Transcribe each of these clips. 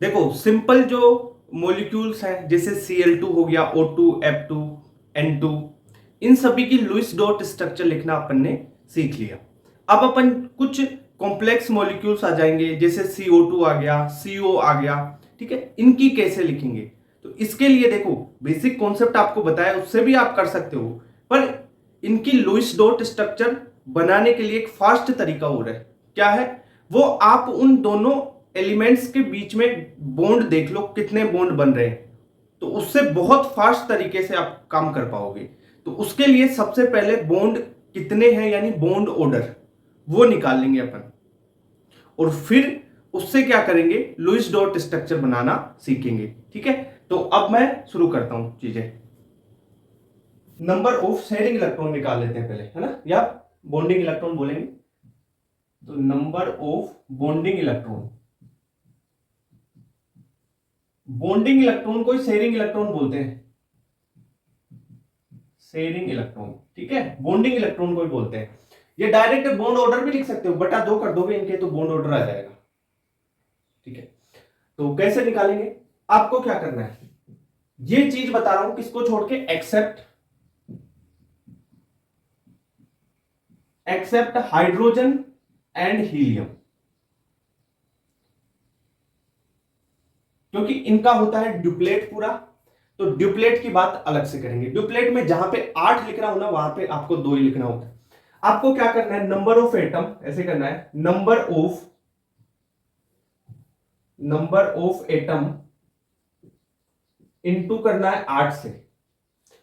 देखो सिंपल जो मॉलिक्यूल्स हैं जैसे Cl2 हो गया, O2, F2, N2, इन सभी की लुईस डॉट स्ट्रक्चर लिखना अपन ने सीख लिया। अब अपन कुछ कॉम्प्लेक्स मॉलिक्यूल्स आ जाएंगे जैसे CO2 आ गया, CO आ गया, ठीक है, इनकी कैसे लिखेंगे। तो इसके लिए देखो बेसिक कॉन्सेप्ट आपको बताया उससे भी आप कर सकते हो, पर इनकी लुईस डॉट स्ट्रक्चर बनाने के लिए एक फास्ट तरीका हो रहा है। क्या है वो, आप उन दोनों एलिमेंट्स के बीच में बॉन्ड देख लो कितने बॉन्ड बन रहे हैं, तो उससे बहुत फास्ट तरीके से आप काम कर पाओगे। तो उसके लिए सबसे पहले बॉन्ड कितने हैं यानी बॉन्ड ऑर्डर वो निकाल लेंगे अपन, और फिर उससे क्या करेंगे, लुईस डॉट स्ट्रक्चर बनाना सीखेंगे। ठीक है, तो अब मैं शुरू करता हूं चीजें। नंबर ऑफ शेयरिंग इलेक्ट्रॉन निकाल लेते हैं पहले, है ना, या बॉन्डिंग इलेक्ट्रॉन बोलेंगे। तो number of bonding electron, bonding electron को शेयरिंग इलेक्ट्रॉन बोलते हैं, शेयरिंग इलेक्ट्रॉन। ठीक है, बॉन्डिंग इलेक्ट्रॉन को ही बोलते हैं। ये डायरेक्ट बॉन्ड ऑर्डर भी लिख सकते हो, बटा 2 कर दोगे इनके तो बॉन्ड ऑर्डर आ जाएगा। ठीक है, तो कैसे निकालेंगे, आपको क्या करना है, ये चीज बता रहा हूं किसको छोड़ के, एक्सेप्ट हाइड्रोजन एंड हीलियम, क्योंकि इनका होता है ड्यूप्लेट पूरा। तो ड्यूप्लेट की बात अलग से करेंगे। ड्यूप्लेट में जहां पे 8 लिख रहा हूं ना वहां पे आपको 2 ही लिखना होता है। आपको क्या करना है, नंबर ऑफ एटम ऐसे करना है, नंबर ऑफ एटम इनटू करना है 8 से।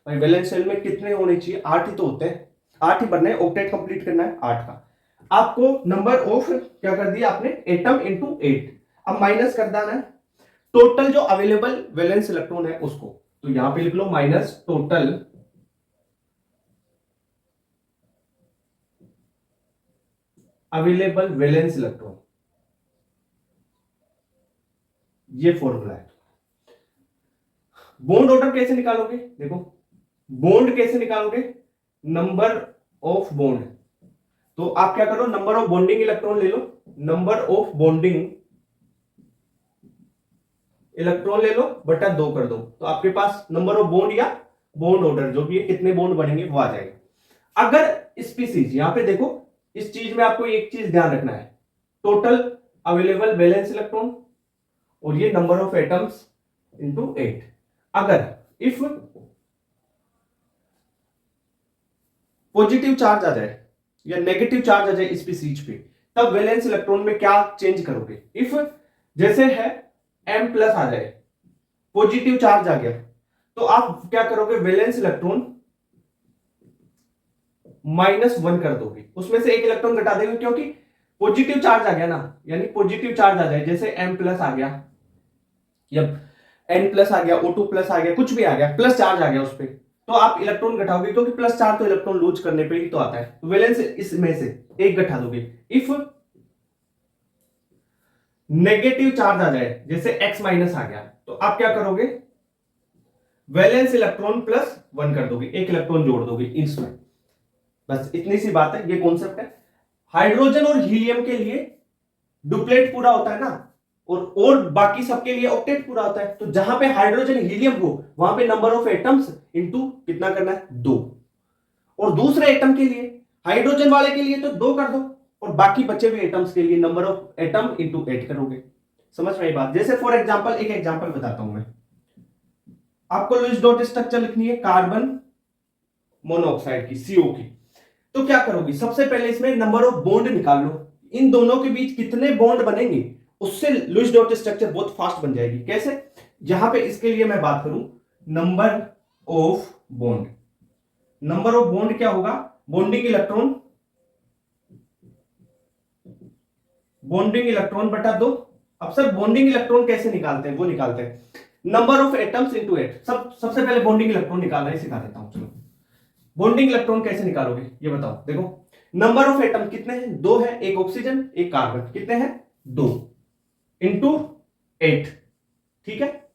भाई वैलेंस शेल में कितने होने चाहिए, 8 ही तो होते हैं, 8 ही बनना है, ऑक्टेट कंप्लीट करना है 8 का। आपको नंबर ऑफ क्या कर दिया आपने, एटम इंटू 8। अब माइनस कर देना है टोटल जो अवेलेबल वैलेंस इलेक्ट्रॉन है उसको, तो यहां पे लिख लो minus total available valence electron, ये फॉर्मूला है। बॉन्ड ऑर्डर कैसे निकालोगे, देखो बॉन्ड कैसे निकालोगे, नंबर ऑफ बॉन्ड, तो आप क्या करो, नंबर ऑफ बॉन्डिंग इलेक्ट्रॉन ले लो, नंबर ऑफ बॉन्डिंग इलेक्ट्रॉन ले लो बटा 2 कर दो, तो आपके पास नंबर ऑफ बॉन्ड या बॉन्ड ऑर्डर जो भी है कितने बॉन्ड बनेंगे वो आ जाएगा। अगर स्पीसीज, यहां पे देखो इस चीज में आपको एक चीज ध्यान रखना है, टोटल अवेलेबल वैलेंस इलेक्ट्रॉन और ये नंबर ऑफ एटम्स इंटू 8। अगर इफ पॉजिटिव चार्ज आ जाए या नेगेटिव चार्ज आ जाए स्पीसीज पे, तब वैलेंस इलेक्ट्रॉन में क्या चेंज करोगे। इफ जैसे है M प्लस आ जाए, पॉजिटिव चार्ज आ गया, तो आप क्या करोगे, वैलेंस इलेक्ट्रॉन -1 कर दोगे, उसमें से एक इलेक्ट्रॉन घटा देंगे, क्योंकि पॉजिटिव चार्ज आ गया ना, यानी पॉजिटिव चार्ज आ जाए, जैसे M प्लस आ गया या N प्लस आ गया, O2 प्लस आ गया, कुछ भी आ गया, प्लस चार्ज आ गया उस पर, तो आप इलेक्ट्रॉन घटाओगे, क्योंकि प्लस चार्ज तो इलेक्ट्रॉन लूज करने पे ही तो आता है, तो वैलेंस इसमें से एक घटा दोगे। इफ नेगेटिव चार्ज आ जाए, जैसे X माइनस आ गया, तो आप क्या करोगे, वैलेंस इलेक्ट्रॉन +1 कर दोगे, एक इलेक्ट्रॉन जोड़ दोगे इसमें। बस इतनी सी बात है, ये कॉन्सेप्ट है। हाइड्रोजन और हीलियम के लिए डुप्लेट पूरा होता है ना, और बाकी सबके लिए ऑक्टेट पूरा होता है, तो जहां पे हाइड्रोजन हीलियम हो वहां पे नंबर ऑफ एटम्स इनटू कितना करना है, 2। और दूसरे एटम के लिए, हाइड्रोजन वाले के लिए तो 2 कर दो, और बाकी बचे हुए एटम्स के लिए नंबर ऑफ एटम इंटू 8 करोगे। समझ में आई बात। जैसे फॉर एग्जांपल एक एग्जांपल बताता हूं मैं, आपको लुईस डॉट स्ट्रक्चर लिखनी है कार्बन मोनोऑक्साइड की, CO की। तो क्या करोगी, सबसे पहले इसमें नंबर ऑफ बॉन्ड निकाल लो, इन दोनों के बीच कितने बॉन्ड बनेंगे, उससे लुईस डॉट स्ट्रक्चर बहुत फास्ट बन जाएगी। कैसे, यहां पे इसके लिए मैं बात करूं, number of bond, number of bond क्या होगा, बॉन्डिंग इलेक्ट्रॉन, बॉन्डिंग इलेक्ट्रॉन बटा 2। अब सर बॉन्डिंग इलेक्ट्रॉन कैसे निकालते हैं, वो निकालते हैं नंबर ऑफ एटम्स इंटू 8। सबसे पहले बॉन्डिंग इलेक्ट्रॉन निकालना ही सिखा देता हूं, चलो बॉन्डिंग इलेक्ट्रॉन कैसे निकालोगे ये बताओ। देखो नंबर ऑफ एटम कितने हैं, 2 है, एक ऑक्सीजन एक कार्बन, कितने हैं 2 इंटू 8। ठीक है,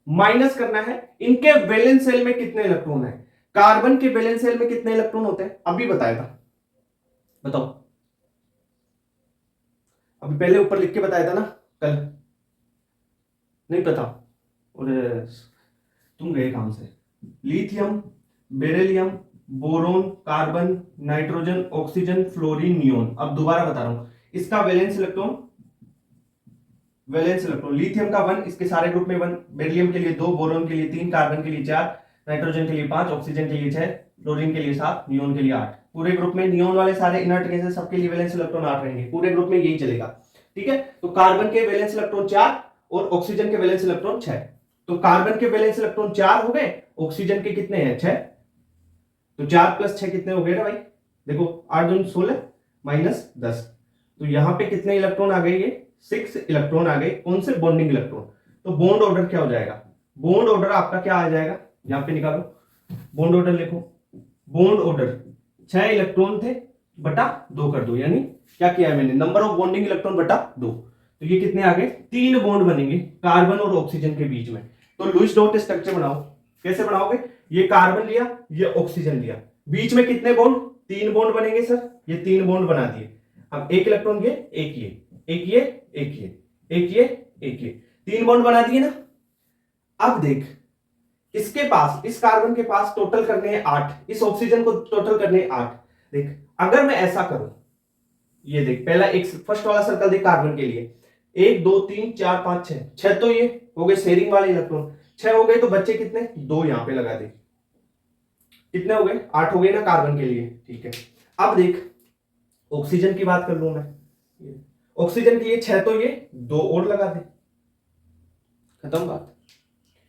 माइनस करना है इनके वैलेंस सेल में कितने इलेक्ट्रॉन है, कार्बन के वैलेंस सेल में कितने इलेक्ट्रॉन होते हैं, अभी बताया था, बताओ अभी पहले ऊपर लिख के बताया था ना कल। नहीं पता? और तुम गए कहां से? Lithium, beryllium, boron, carbon, nitrogen, oxygen, fluorine, neon. अब दोबारा बता रहा हूं, इसका वैलेंस इलेक्ट्रॉन लिथियम का 1, इसके सारे ग्रुप में 1, बेरिलियम के लिए 2, बोरोन के लिए 3, कार्बन के लिए 4, नाइट्रोजन के लिए 5, ऑक्सीजन के लिए 6, फ्लोरीन के लिए 7, नियोन के लिए 8। पूरे ग्रुप में नियोन वाले सारे इनर्ट गैसेस सबके लिए वैलेंस इलेक्ट्रॉन 8 रहेंगे, पूरे ग्रुप में यही चलेगा। ठीक है, तो कार्बन के वैलेंस इलेक्ट्रॉन 4 और ऑक्सीजन के वैलेंस इलेक्ट्रॉन 6। तो कार्बन के वैलेंस इलेक्ट्रॉन 4 हो गए, ऑक्सीजन के कितने हैं? 6। तो 4 + 6 कितने हो गए ना भाई? देखो 8 दूनी 16 माइनस 10, तो यहां पे कितने इलेक्ट्रॉन आ गए? ये 6 इलेक्ट्रॉन आ गए। कौन से? Bonding electron. तो बॉन्ड ऑर्डर क्या हो जाएगा? बॉन्ड ऑर्डर आपका क्या आ जाएगा? यहां पे निकालो, बॉन्ड ऑर्डर लिखो। बॉन्ड ऑर्डर 6 इलेक्ट्रॉन थे बटा 2 कर दो, यानी क्या किया है मैंने? नंबर ऑफ बॉन्डिंग इलेक्ट्रॉन बटा 2। तो ये कितने आ गए? 3 बॉन्ड बनेंगे कार्बन और ऑक्सीजन के बीच में। तो लुईस डॉट स्ट्रक्चर बनाओ। कैसे बनाओगे? ये कार्बन लिया, ये ऑक्सीजन लिया, बीच में कितने बॉन्ड? 3 बॉन्ड बनेंगे सर। ये 3 बॉन्ड बना दिए। अब एक इलेक्ट्रॉन ये, एक ये, एक ये, एक ये, एक ये, एक ये, 3 बॉन्ड बना दिए ना। अब देख, इसके पास, इस कार्बन के पास टोटल करने हैं 8, इस ऑक्सीजन को टोटल करने हैं 8। देख, अगर मैं ऐसा करूं, ये देख, पहला एक फर्स्ट वाला सर्कल देख कार्बन के लिए, 1 2 3 4 5 6, 6 तो ये हो गए शेयरिंग वाले इलेक्ट्रॉन, 6 हो गए, तो बच्चे कितने? 2 यहां पे लगा दे। कितने हो गए? 8 हो गए ना कार्बन के लिए। ठीक है, अब देख ऑक्सीजन की बात कर लूं मैं, ऑक्सीजन के लिए 6 तो ये 2 और लगा दे, खत्म बात।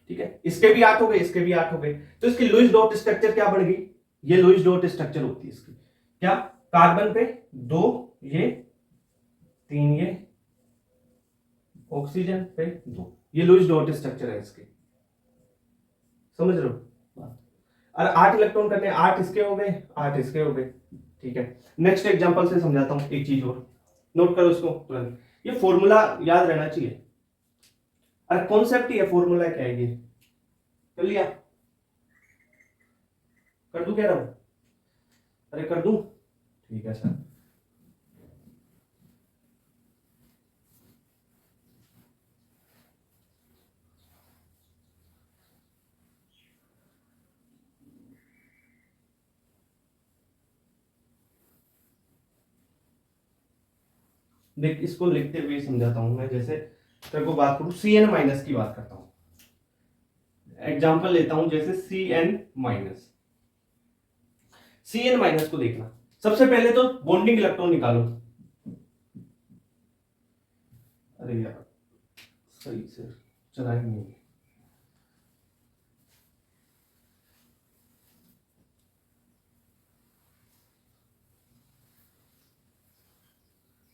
ठीक है, इसके भी 8 हो गए, इसके भी 8 हो गए, तो इसकी लुईस डॉट स्ट्रक्चर क्या बन गई? ये लुईस डॉट स्ट्रक्चर होती है इसकी। क्या? कार्बन पे 2 ये, 3 ये, ऑक्सीजन पे 2, ये लुईस डॉट स्ट्रक्चर है इसके। समझ रहे हो? और 8 इलेक्ट्रॉन करने, 8 इसके हो गए, 8 इसके हो गए। ठीक है, नेक्स्ट एग्जांपल से समझाता हूं एक चीज और, नोट करो इसको तुरंत। ये फॉर्मूला याद रहना चाहिए, अरे कॉन्सेप्ट ही है, फॉर्मूला क्या है ये? कर लिया? कर दूं कह रहा हूं? अरे कर दूं? ठीक है सर। देख, इसको लिखते हुए समझाता हूं मैं। जैसे तेरे को बात करूं, सी एन माइनस की बात करता हूं, एग्जांपल लेता हूं, जैसे C N minus. C N minus को देखना, सबसे पहले तो बॉन्डिंग इलेक्ट्रॉन निकालो। अरे यार सही से चला ही नहीं।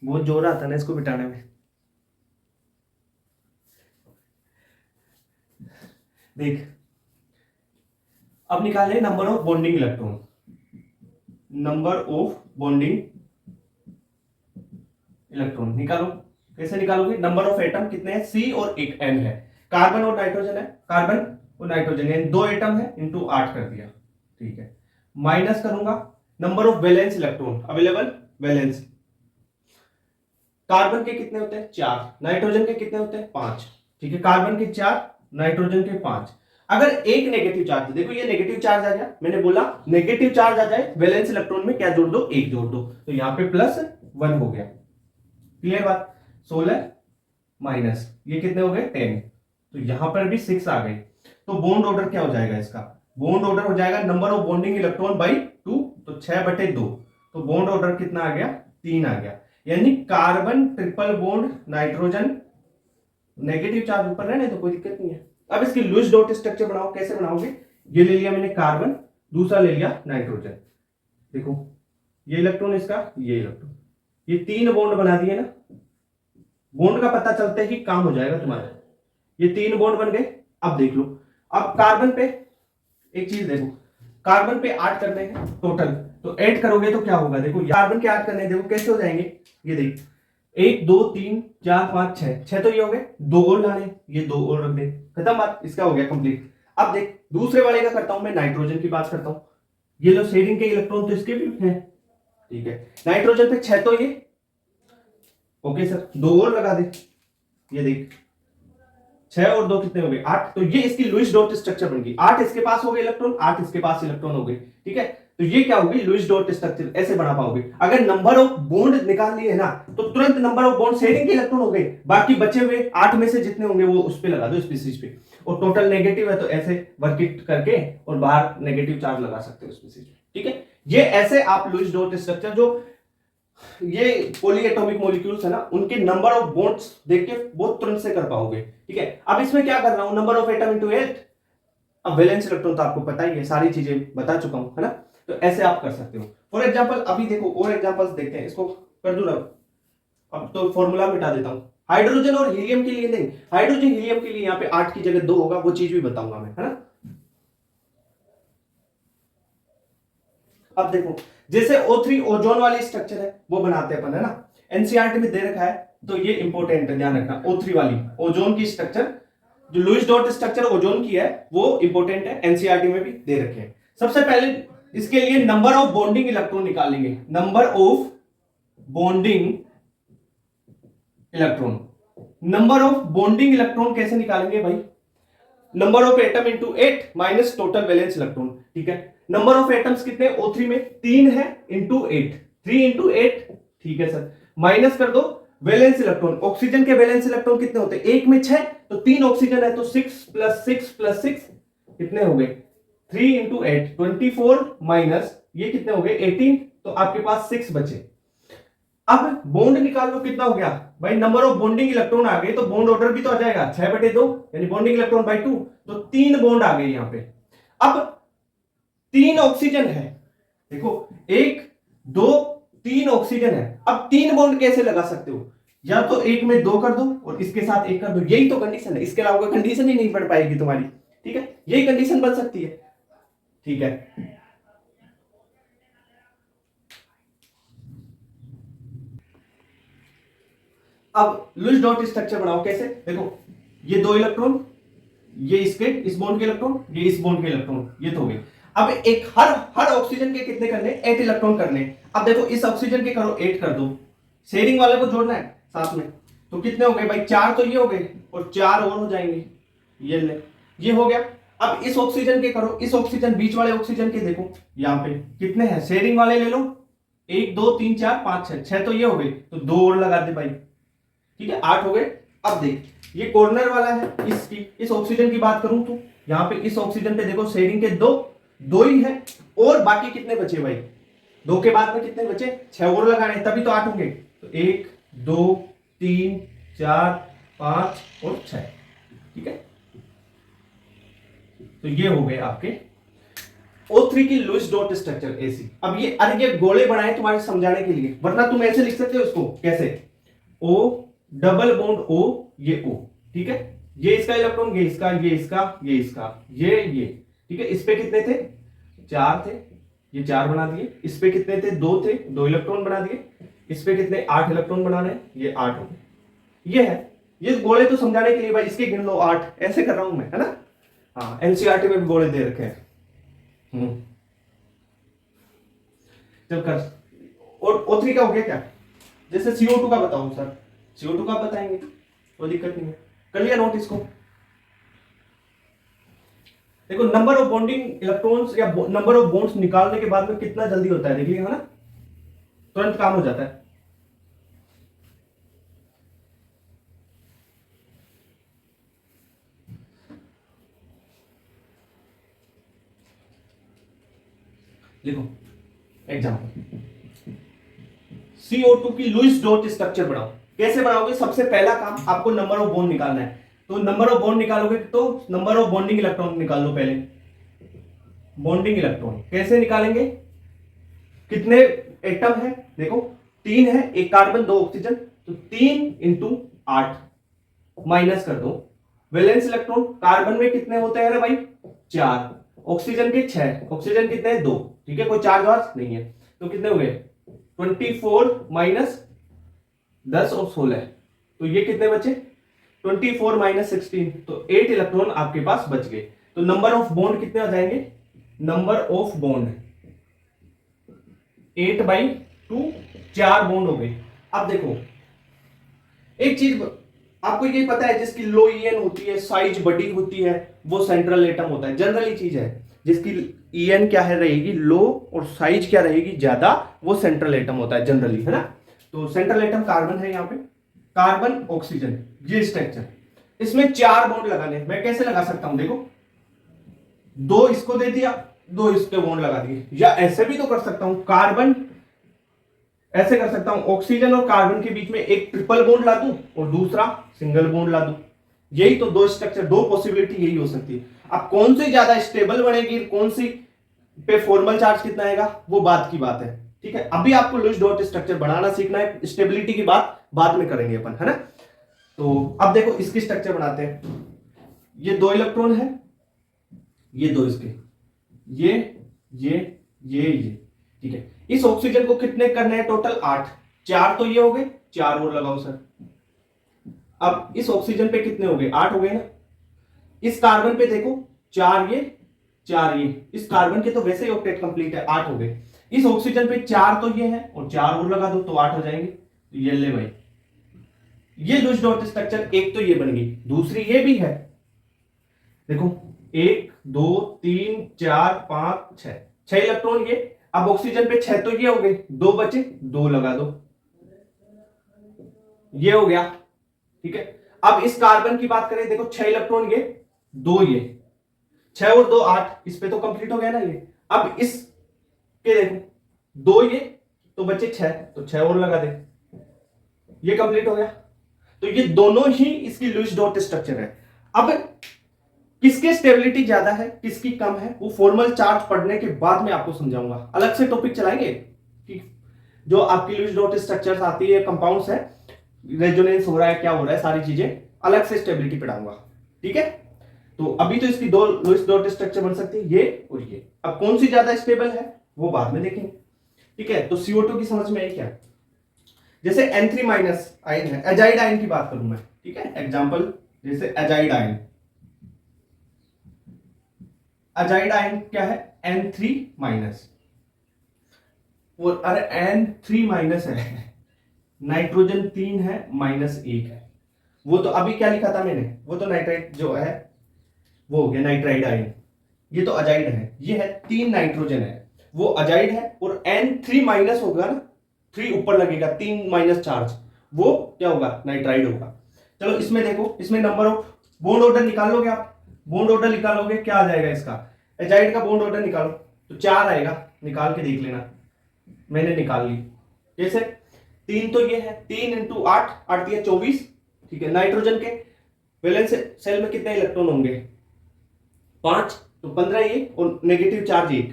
बहुत जोर आता है ना इसको बिठाने में। देख, अब निकाले number of bonding electron, number of bonding electron निकालो। कैसे निकालोगे? नंबर ऑफ एटम कितने हैं? सी और एक एन है, कार्बन और नाइट्रोजन है, कार्बन और नाइट्रोजन है, 2 एटम है, इंटू 8 कर दिया। ठीक है, माइनस करूंगा number of valence electron available, valence. Carbon के कितने होते हैं? 4, नाइट्रोजन के कितने होते हैं? 5। ठीक है, कार्बन के 4, नाइट्रोजन के 5। अगर एक नेगेटिव चार्ज, देखो ये नेगेटिव चार्ज आ गया, मैंने बोला नेगेटिव चार्ज आ जाए वैलेंस इलेक्ट्रॉन में क्या जोड़ दो? 1 जोड़ दो, तो यहां पे +1 हो गया। क्लियर बात? 16 माइनस ये कितने हो गए? 10, तो यहां पर भी 6 आ गए। तो बॉन्ड ऑर्डर क्या हो जाएगा इसका? बॉन्ड ऑर्डर हो जाएगा number of bonding electron by 2, तो 6/2, तो बॉन्ड ऑर्डर कितना आ गया? 3 आ गया। यानी carbon triple bond nitrogen, negative charge ऊपर रहने तो कोई दिक्कत नहीं है। अब इसकी लुईस डॉट स्ट्रक्चर बनाओ। कैसे बनाओगे? ये ले लिया मैंने कार्बन, दूसरा ले लिया नाइट्रोजन, देखो ये इलेक्ट्रॉन इसका, ये इलेक्ट्रॉन, ये 3 बॉन्ड बना दिए ना। बॉन्ड का पता चलता है कि काम हो जाएगा तुम्हारा। ये 3 बॉन्ड बन गए। अब देख लो, अब कार्बन पे एक चीज देखो, कार्बन पे 8 करने हैं टोटल, तो ऐड करोगे तो क्या होगा? देखो कार्बन के 8 करने हैं, देखो कैसे हो जाएंगे। ये देख 1 2 3 4 5 6, 6 तो ये हो गए, 2 और लाने, ये 2 और रख दे, खत्म बात, इसका हो गया कंप्लीट। अब देख दूसरे वाले का करता हूं मैं, नाइट्रोजन की बात करता हूं। ये लो शेयरिंग के इलेक्ट्रॉन तो इसके भी हैं। ठीक है, नाइट्रोजन पे 6 तो ये, ओके सर, 2 और लगा दे। ये देख 6 और 2 कितने हो गए 8। तो ये इसकी लुईस डॉट स्ट्रक्चर बन गई। 8 इसके पास हो गए इलेक्ट्रॉन, 8 इसके पास इलेक्ट्रॉन हो गए, ठीक है। तो ये क्या होगी लुईस डॉट स्ट्रक्चर, ऐसे बना पाओगे। अगर नंबर ऑफ बॉन्ड निकाल लिए है ना तो तुरंत नंबर ऑफ बॉन्ड शेयरिंग के इलेक्ट्रॉन हो गए, बाकी बचे हुए 8 में से जितने होंगे वो उस पे लगा दो, स्पीसीज पे। और टोटल नेगेटिव है तो ऐसे वर्किट करके और बाहर नेगेटिव चार्ज लगा सकते हो स्पीसीज पे, ठीक है। ये ऐसे आप लुईस डॉट स्ट्रक्चर जो ये पॉली एटॉमिक मॉलिक्यूल्स है ना उनके नंबर ऑफ बॉन्ड्स देख के बहुत तुरंत से कर पाओगे, ठीक है। अब इसमें क्या कर रहा हूं, नंबर ऑफ एटम इनटू 8। अब वैलेंस इलेक्ट्रॉन तो आपको पता ही है, सारी चीजें बता चुका हूं, है ना। तो ऐसे आप कर सकते हो। फॉर एग्जांपल अभी देखो और एग्जांपल्स देखते हैं, इसको कर दूं ना। अब तो फॉर्मूला मिटा देता हूं। हाइड्रोजन और हीलियम के लिए नहीं, हाइड्रोजन हीलियम के लिए यहाँ पे 8 की जगह 2 होगा, वो चीज भी बताऊंगा मैं, है ना। अब देखो जैसे O3 ओजोन वाली स्ट्रक्चर है वो बनाते हैं अपन, है ना। एनसीईआरटी में दे रखा है तो ये इंपॉर्टेंट है, ध्यान रखना। O3 वाली ओजोन की स्ट्रक्चर, जो लुईस डॉट स्ट्रक्चर ओजोन की है वो इंपॉर्टेंट है, एनसीईआरटी में भी दे रखे हैं। सबसे पहले इसके लिए नंबर ऑफ बॉन्डिंग इलेक्ट्रॉन निकालेंगे। Number of bonding electron, number of bonding electron कैसे निकालेंगे भाई, number of atom into 8 minus total valence electron, ठीक है। नंबर ऑफ एटम्स कितने O3 में 3 है, इंटू 8, 3 इंटू 8, ठीक है सर। माइनस कर दो वैलेंस इलेक्ट्रॉन, ऑक्सीजन के वैलेंस इलेक्ट्रॉन कितने होते हैं, 1 में 6, तो 3 ऑक्सीजन है तो 6 प्लस 6 प्लस 6 कितने हो गए 3 इंटू 8 24 माइनस ये कितने हो गए 18, तो आपके पास 6 बचे। अब बॉन्ड निकाल लो, कितना हो गया भाई, नंबर ऑफ बॉन्डिंग इलेक्ट्रॉन आ गए तो बॉन्ड ऑर्डर भी तो आ जाएगा 6/2 यानी बॉन्डिंग इलेक्ट्रॉन बाई 2, तो 3 बॉन्ड आ गए यहां पे। अब 3 ऑक्सीजन है, देखो 1 2 3 ऑक्सीजन है। अब 3 बॉन्ड कैसे लगा सकते हो, या तो 1 में 2 कर दो और इसके साथ 1 कर दो, यही तो कंडीशन है, इसके अलावा कंडीशन ही नहीं पड़ पाएगी तुम्हारी, ठीक है। यही कंडीशन बन सकती है, ठीक है। अब लुईस डॉट स्ट्रक्चर बनाओ कैसे, देखो ये 2 इलेक्ट्रॉन, ये इसके इस बॉन्ड के इलेक्ट्रॉन, ये इस बॉन्ड के इलेक्ट्रॉन, ये तो हो गए। अब एक हर ऑक्सीजन के कितने करने 8 इलेक्ट्रॉन करने। अब देखो इस ऑक्सीजन के करो 8 कर दो, शेयरिंग वाले को जोड़ना है साथ में, तो कितने हो गए भाई 4, तो ये हो गए और 4 और हो जाएंगे, ये ले ये हो गया। अब इस ऑक्सीजन के करो, इस ऑक्सीजन बीच वाले ऑक्सीजन के देखो यहाँ पे कितने हैं, शेयरिंग वाले ले लो 1 2 3 4 5 6, 6 तो ये हो गए, तो 2 और लगा दे भाई, ठीक है 8 हो गए। अब देख ये कॉर्नर वाला है, इसकी इस ऑक्सीजन की बात करूं तो यहाँ पे इस ऑक्सीजन पे देखो शेयरिंग के 2 ही है, और बाकी कितने बचे भाई 2 के बाद में कितने बचे 6 और लगाने तभी तो 8 होंगे, तो 1 2 3 4 5 और 6, ठीक है। तो ये हो गए आपके O3 की लुईस डॉट स्ट्रक्चर ऐसी। अब ये अरे ये गोले बनाए तुम्हारे समझाने के लिए, वरना तुम ऐसे लिख सकते हो इसको कैसे, O डबल बॉन्ड O, ये O, ठीक है। ये इसका इलेक्ट्रॉन, ये इसका, ये इसका, ये इसका, ये, ठीक है। इस पे कितने थे 4 थे, ये 4 बना दिए। इस पे कितने थे 2 थे, 2 इलेक्ट्रॉन बना दिए। इस पे कितने 8 इलेक्ट्रॉन बनाने, ये 8 हो गए। ये है, ये गोले तो समझाने के लिए भाई, इसके गिन लो 8, ऐसे कर रहा हूं मैं, है ना। हाँ एनसीईआरटी में भी गोले दे रखे हैं। चल कर, और O3 का हो गया क्या, जैसे CO2 का बताऊं सर, CO2 का बताएंगे, कोई दिक्कत नहीं है, कर लिया नोट इसको। देखो नंबर ऑफ बॉन्डिंग इलेक्ट्रॉन्स या नंबर ऑफ बॉन्ड्स निकालने के बाद में कितना जल्दी होता है, देख लिया है ना, तुरंत काम हो जाता है। देखो एग्जांपल CO2 की लुईस डॉट स्ट्रक्चर बनाओ, कैसे बनाओगे, सबसे पहला काम आपको नंबर ऑफ बॉन्ड निकालना है। तो नंबर ऑफ बॉन्ड निकालोगे तो नंबर ऑफ बॉन्डिंग इलेक्ट्रॉन निकाल लो पहले। बॉन्डिंग इलेक्ट्रॉन कैसे निकालेंगे, कितने एटम है, देखो 3 है, एक कार्बन 2 ऑक्सीजन, तो 3 इंटू 8 माइनस कर दो वैलेंस इलेक्ट्रॉन, कार्बन में कितने होते हैं भाई 4, ऑक्सीजन के 6, ऑक्सीजन कितने हैं 2, ठीक है, कोई चार्ज वार्ज नहीं है, तो कितने हुए 24 माइनस 10 और 16, तो ये कितने बचे 24 माइनस 16, तो 8 इलेक्ट्रॉन आपके पास बच गए। तो नंबर ऑफ बॉन्ड कितने आ जाएंगे, नंबर ऑफ बॉन्ड 8/2, 4 बॉन्ड हो गए। अब देखो एक चीज आपको ये पता है जिसकी लो ईएन होती है, साइज बड़ी होती है, वो सेंट्रल एटम होता है। जनरली चीज है जिसकी ईएन क्या है रहेगी लो और साइज क्या रहेगी ज्यादा, वो सेंट्रल एटम होता है जनरली, है ना। तो सेंट्रल एटम कार्बन है यहाँ पे, कार्बन ऑक्सीजन, ये स्ट्रक्चर। इसमें 4 बॉन्ड लगाने, मैं कैसे लगा सकता हूं, देखो 2 इसको दे दिया, 2 इसके बॉन्ड लगा दिए, या ऐसे भी तो कर सकता हूं, कार्बन ऐसे कर सकता हूं, ऑक्सीजन और कार्बन के बीच में एक ट्रिपल बॉन्ड ला दूं और दूसरा सिंगल बॉन्ड ला दूं। यही तो 2 स्ट्रक्चर, 2 पॉसिबिलिटी यही हो सकती है। अब कौन सी ज्यादा स्टेबल बनेगी, कौन सी पे फॉर्मल चार्ज कितना आएगा, वो बात की बात है, ठीक है। अभी आपको लुईस डॉट स्ट्रक्चर बनाना सीखना है, स्टेबिलिटी की बात बाद में करेंगे अपन, है ना। तो अब देखो इसकी स्ट्रक्चर बनाते हैं। ये 2 इलेक्ट्रॉन है, ये 2 इसके, ये ठीक है। इस ऑक्सीजन को कितने करने हैं टोटल, 8। 4 तो ये हो गए, 4 और लगाओ सर। अब इस ऑक्सीजन पे कितने हो गए, 8 हो गए ना। इस कार्बन पे देखो 4 ये 4 ये, इस कार्बन के तो वैसे ही ऑक्टेट कंप्लीट है, 8 हो गए। इस ऑक्सीजन पे 4 तो ये है और 4 और लगा दो तो 8 हो जाएंगे। तो ये ले भाई, ये लुईस डॉट स्ट्रक्चर, एक तो ये बन गई, दूसरी ये भी है, देखो 1 2 3 4 5 6, 6 इलेक्ट्रॉन ये। अब ऑक्सीजन पे 6 तो ये हो गए, 2 बचे, 2 लगा दो, ये हो गया, ठीक है। अब इस कार्बन की बात करें, देखो 6 इलेक्ट्रॉन ये, 2 ये, 6 और 2 8, इस पे तो कंप्लीट हो गया ना ये। अब इस के देखो 2 ये, तो बचे 6, तो 6 और लगा दे, ये कंप्लीट हो गया। तो ये दोनों ही इसकी लुईस डॉट स्ट्रक्चर है। अब किसके स्टेबिलिटी ज्यादा है, किसकी कम है, वो फॉर्मल चार्ज पढ़ने के बाद में आपको समझाऊंगा। अलग से टॉपिक चलाएंगे कि जो आपकी लुईस डॉट स्ट्रक्चर्स आती है, कंपाउंड्स है, रेजोनेंस हो रहा है, क्या हो रहा है, सारी चीजें अलग से स्टेबिलिटी पढ़ाऊंगा, ठीक है। तो अभी तो इसकी 2 लुईस डॉट स्ट्रक्चर बन सकती है, ये और ये। अब कौन सी ज्यादा स्टेबल है वो बाद में देखेंगे, ठीक है। तो CO2 की समझ में आई क्या, जैसे N3 माइनस आयन है, एजाइड आयन की बात करूं मैं, ठीक है। एग्जांपल जैसे एजाइड आयन, अजाइड आयन क्या है, N3 माइनस, और अरे N3 माइनस है, नाइट्रोजन 3 है, -1 है। वो तो अभी क्या लिखा था मैंने, वो तो नाइट्राइड जो है वो हो गया नाइट्राइड आयन। ये तो अजाइड है, ये है 3 नाइट्रोजन है, वो अजाइड है, और N3 माइनस होगा ना, 3 ऊपर लगेगा, 3 माइनस चार्ज, वो क्या होगा, नाइट्राइड होगा। चलो इसमें देखो, इसमें नंबर ऑफ बॉन्ड ऑर्डर निकाल लोगे आप, बॉन्ड ऑर्डर निकालोगे क्या आ जाएगा इसका, एजाइड का बॉन्ड ऑर्डर निकालो तो 4 आएगा, निकाल के देख लेना, मैंने निकाल ली। जैसे 3 तो ये है, 3 इंटू 8, 8 दिया 24, ठीक है। नाइट्रोजन के वैलेंस सेल में कितने इलेक्ट्रॉन होंगे, 5, तो 15 ये, और नेगेटिव चार्ज 1,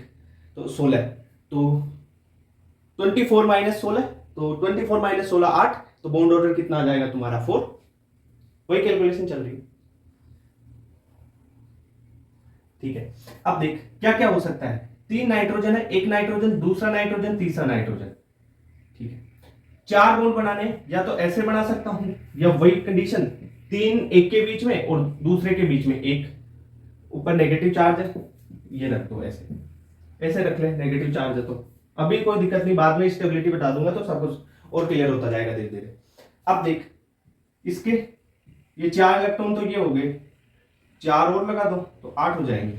तो 16, तो 24 माइनस 16, तो 24 माइनस 16 8, तो बॉन्ड ऑर्डर कितना आ जाएगा तुम्हारा 4। वही कैलकुलेशन चल रही है, ठीक है। अब देख क्या क्या हो सकता है, 3 नाइट्रोजन है, 1 नाइट्रोजन, दूसरा नाइट्रोजन, तीसरा नाइट्रोजन, ठीक है। 4 बॉन्ड बनाने, या तो ऐसे बना सकता हूं, या वही कंडीशन 3 एक के बीच में और दूसरे के बीच में 1, ऊपर नेगेटिव चार्ज है, ये रख दो, ऐसे ऐसे रख ले, नेगेटिव चार्ज है तो अभी कोई दिक्कत नहीं, बाद में स्टेबिलिटी बता दूंगा तो सब कुछ और क्लियर होता जाएगा धीरे धीरे। अब देख इसके ये 4 इलेक्ट्रॉन तो ये हो गए, 4 और लगा दो तो 8 हो जाएंगे,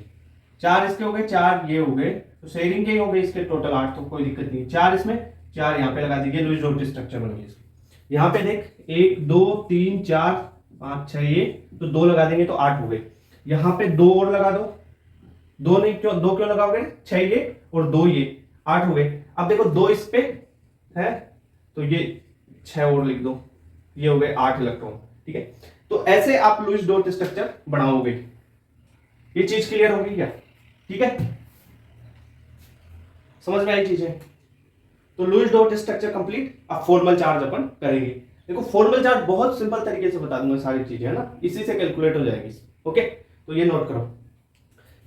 4 इसके हो गए, 4 ये हो गए, तो शेयरिंग के ही हो गए इसके टोटल 8, तो कोई दिक्कत नहीं। 4 इसमें, 4 यहाँ पे लगा दीजिए, लुईस डॉट स्ट्रक्चर बन गई इसकी। यहाँ पे देख 1 2 3 4 5 6 ये, तो 2 लगा देंगे तो 8 हो गए। यहाँ पे 2 और लगा दो, 2 नहीं, क्यों 2 क्यों लगाओगे, 6 ये और 2 ये, 8 हो गए। अब देखो 2 इस पे है तो ये 6 और लिख दो, ये हो गए 8 इलेक्ट्रॉन, ठीक है। तो ऐसे आप लुईस डॉट स्ट्रक्चर बनाओगे। ये चीज क्लियर होगी क्या, ठीक है, समझ में आई चीजें। तो लुईस डॉट स्ट्रक्चर कंप्लीट। अब फॉर्मल चार्ज अपन करेंगे। देखो फॉर्मल चार्ज बहुत सिंपल तरीके से बता दूंगा सारी चीजें, है ना, इसी से कैलकुलेट हो जाएगी, ओके। तो ये नोट करो।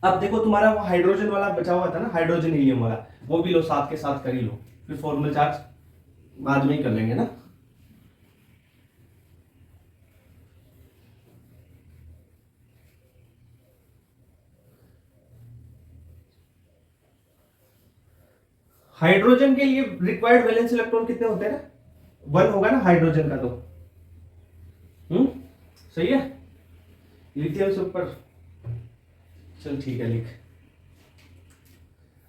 अब देखो तुम्हारा वो हाइड्रोजन वाला बचा हुआ था ना, हाइड्रोजन हीलियम वाला, वो भी लो साथ के साथ कर ही लो, फिर फॉर्मल चार्ज बाद में ही कर लेंगे ना। हाइड्रोजन के लिए रिक्वायर्ड वैलेंस इलेक्ट्रॉन कितने होते हैं ना, 1 होगा ना हाइड्रोजन का तो, सही है, लिथियम से ऊपर, चल ठीक है लिख।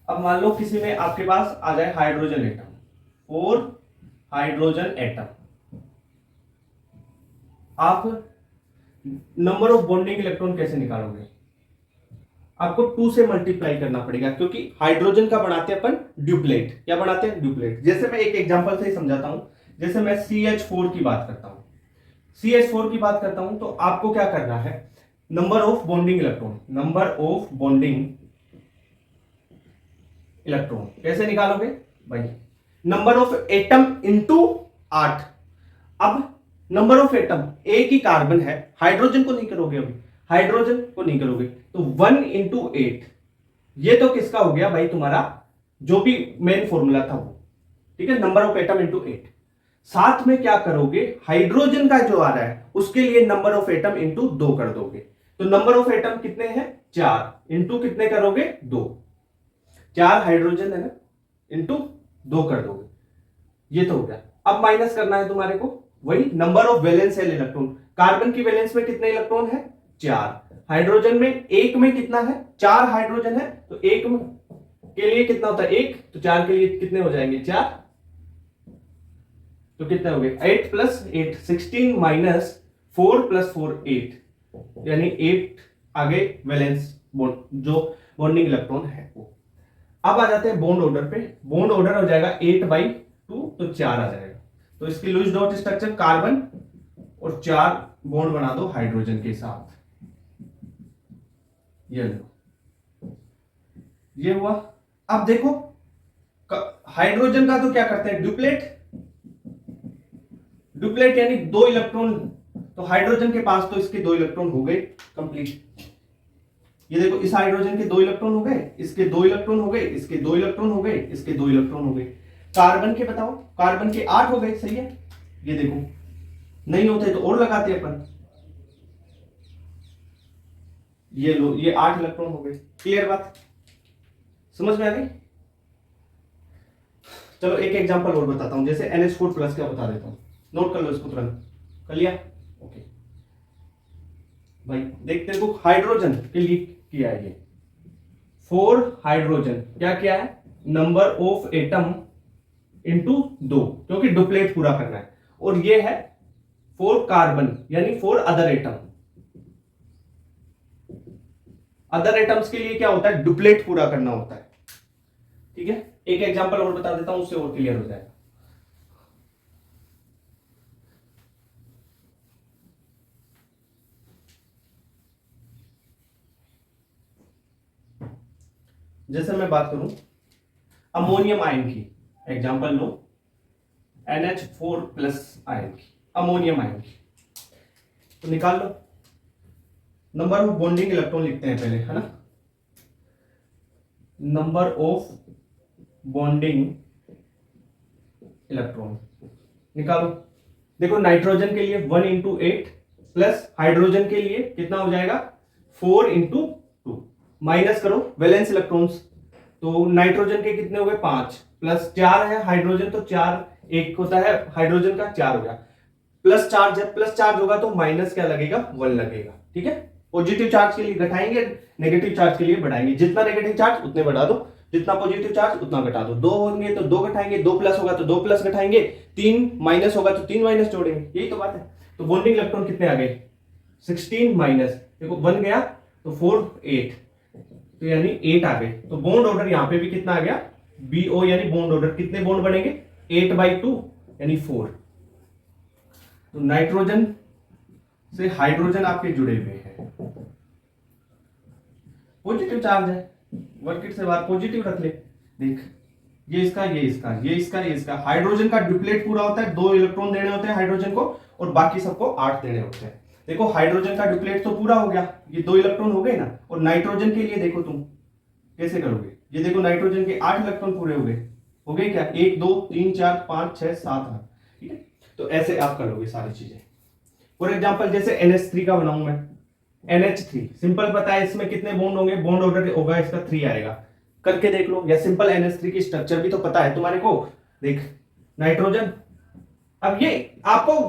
अब मान लो किसी में आपके पास आ जाए हाइड्रोजन एटम, 4 हाइड्रोजन एटम, आप नंबर ऑफ बॉन्डिंग इलेक्ट्रॉन कैसे निकालोगे? आपको 2 से मल्टीप्लाई करना पड़ेगा, क्योंकि हाइड्रोजन का बनाते हैं अपन ड्यूप्लेट। क्या बनाते हैं? ड्यूप्लेट। जैसे मैं एक एग्जांपल से ही समझाता हूं, जैसे मैं CH4 की बात करता हूं, CH4 की बात करता हूं, तो आपको क्या करना है, number of bonding electron, number of bonding electron कैसे निकालोगे भाई? Number of atom into 8। अब नंबर ऑफ एटम, एक ही कार्बन है, हाइड्रोजन को नहीं करोगे, अभी हाइड्रोजन को नहीं करोगे, तो 1 इंटू 8, ये तो किसका हो गया भाई? तुम्हारा जो भी मेन फॉर्मूला था वो, ठीक है, नंबर ऑफ एटम इंटू 8। साथ में क्या करोगे, हाइड्रोजन का जो आ रहा है उसके लिए नंबर ऑफ एटम इंटू 2 कर दोगे। तो नंबर ऑफ एटम कितने हैं? 4 इंटू कितने करोगे? 2। 4 हाइड्रोजन है ना, इंटू 2 कर दोगे, ये तो हो गया। अब माइनस करना है तुम्हारे को, वही number of valence shell electron. Carbon की वैलेंस में कितने इलेक्ट्रॉन है? 4। हाइड्रोजन में एक में कितना है? 4 हाइड्रोजन है, तो एक में के लिए कितना होता है? 1, तो 4 के लिए कितने हो जाएंगे? 4, तो कितने हो गए? 8 प्लस 8 16 माइनस 4 प्लस 4 8, यानी 8 आगे वैलेंस बॉन्ड जो बॉन्डिंग इलेक्ट्रॉन है वो। अब आ जाते हैं बॉन्ड ऑर्डर पे। बॉन्ड ऑर्डर हो जाएगा 8/2, तो 4 आ जाएगा। तो इसकी लुईस डॉट स्ट्रक्चर, कार्बन और 4 बॉन्ड बना दो हाइड्रोजन के साथ, ये लो, ये हुआ। अब देखो हाइड्रोजन का तो क्या करते हैं? ड्यूप्लेट। ड्यूप्लेट यानी 2 इलेक्ट्रॉन, तो हाइड्रोजन के पास तो इसके 2 इलेक्ट्रॉन हो गए कंप्लीट। ये देखो, इस हाइड्रोजन के 2 इलेक्ट्रॉन हो गए, इसके 2 इलेक्ट्रॉन हो गए, इसके 2 इलेक्ट्रॉन हो गए, इसके 2 इलेक्ट्रॉन हो गए। कार्बन के बताओ, कार्बन के 8 हो गए, सही है। ये देखो, नहीं होते तो और लगाते अपन, ये लो, ये 8 इलेक्ट्रॉन हो गए। क्लियर बात, समझ में आ गई? चलो एक एग्जांपल और बताता हूं, जैसे NH4 प्लस का बता देता हूं, नोट कर लो इसको, तुरंत कर लिया? ओके भाई, देखते हैं, हाइड्रोजन के लिए किया है ये 4 हाइड्रोजन, क्या किया है? नंबर ऑफ एटम इंटू 2, क्योंकि डुप्लेट पूरा करना है। और ये है 4 कार्बन, यानी 4 अदर एटम। अदर एटम्स के लिए क्या होता है? डुप्लेट पूरा करना होता है, ठीक है। एक एग्जांपल और बता देता हूं, उससे और क्लियर हो जाएगा। जैसे मैं बात करूं अमोनियम आयन की, एग्जांपल लो NH4 प्लस आयन की, अमोनियम आयन की, तो निकाल लो। नंबर ऑफ बॉन्डिंग इलेक्ट्रॉन लिखते हैं पहले, है ना, नंबर ऑफ बॉन्डिंग इलेक्ट्रॉन निकालो। देखो नाइट्रोजन के लिए 1 इंटू 8 प्लस हाइड्रोजन के लिए कितना हो जाएगा? 4 इंटू 2। माइनस करो वैलेंस इलेक्ट्रॉन्स, तो नाइट्रोजन के कितने हो गए? 5 प्लस 4 है हाइड्रोजन, तो 4 एक होता है हाइड्रोजन का, 4 हो गया। प्लस चार्ज है, प्लस चार्ज होगा तो माइनस क्या लगेगा? 1 लगेगा, ठीक है। पॉजिटिव चार्ज के लिए घटाएंगे, नेगेटिव चार्ज के लिए बढ़ाएंगे। जितना नेगेटिव चार्ज उतने बढ़ा दो, जितना पॉजिटिव चार्ज उतना घटा दो। 2 होंगे तो 2 घटाएंगे, 2 प्लस होगा तो 2 प्लस घटाएंगे, 3 माइनस होगा तो 3 माइनस जोड़ेंगे, यही तो बात है। तो बॉन्डिंग इलेक्ट्रॉन कितने आ गए? 16 माइनस, देखो 1 गया तो 4 8, तो यानी 8 आ गए। तो बॉन्ड ऑर्डर यहां पे भी कितना आ गया? BO, यानी बॉन्ड ऑर्डर कितने बॉन्ड बनेंगे? 8/2 यानी 4। तो नाइट्रोजन से हाइड्रोजन आपके जुड़े हुए हैं, पॉजिटिव चार्ज है, वर्किट से बाहर पॉजिटिव रख ले। देख, ये इसका, ये इसका, ये इसका, ये इसका। हाइड्रोजन का ड्यूप्लेट पूरा होता है, 2 इलेक्ट्रॉन देने होते हैं हाइड्रोजन को, और बाकी सबको 8 देने होते हैं। देखो हाइड्रोजन का ड्यूप्लेट तो पूरा हो गया, ये 2 इलेक्ट्रॉन हो गए ना। और नाइट्रोजन के लिए देखो तुम कैसे करोगे, ये देखो नाइट्रोजन के 8 इलेक्ट्रॉन पूरे हो गए क्या? 1 2 3 4 5 6 7 8, ठीक है। तो ऐसे आप करोगे सारी चीजें। फॉर एग्जांपल जैसे NH3 का बनाऊं मैं, NH3 सिंपल पता है इसमें कितने बॉन्ड होंगे? बॉन्ड ऑर्डर होगा इसका 3 आएगा, करके देख लो। या सिंपल NH3 की स्ट्रक्चर भी तो पता है तुम्हारे को। देख नाइट्रोजन, अब ये आपको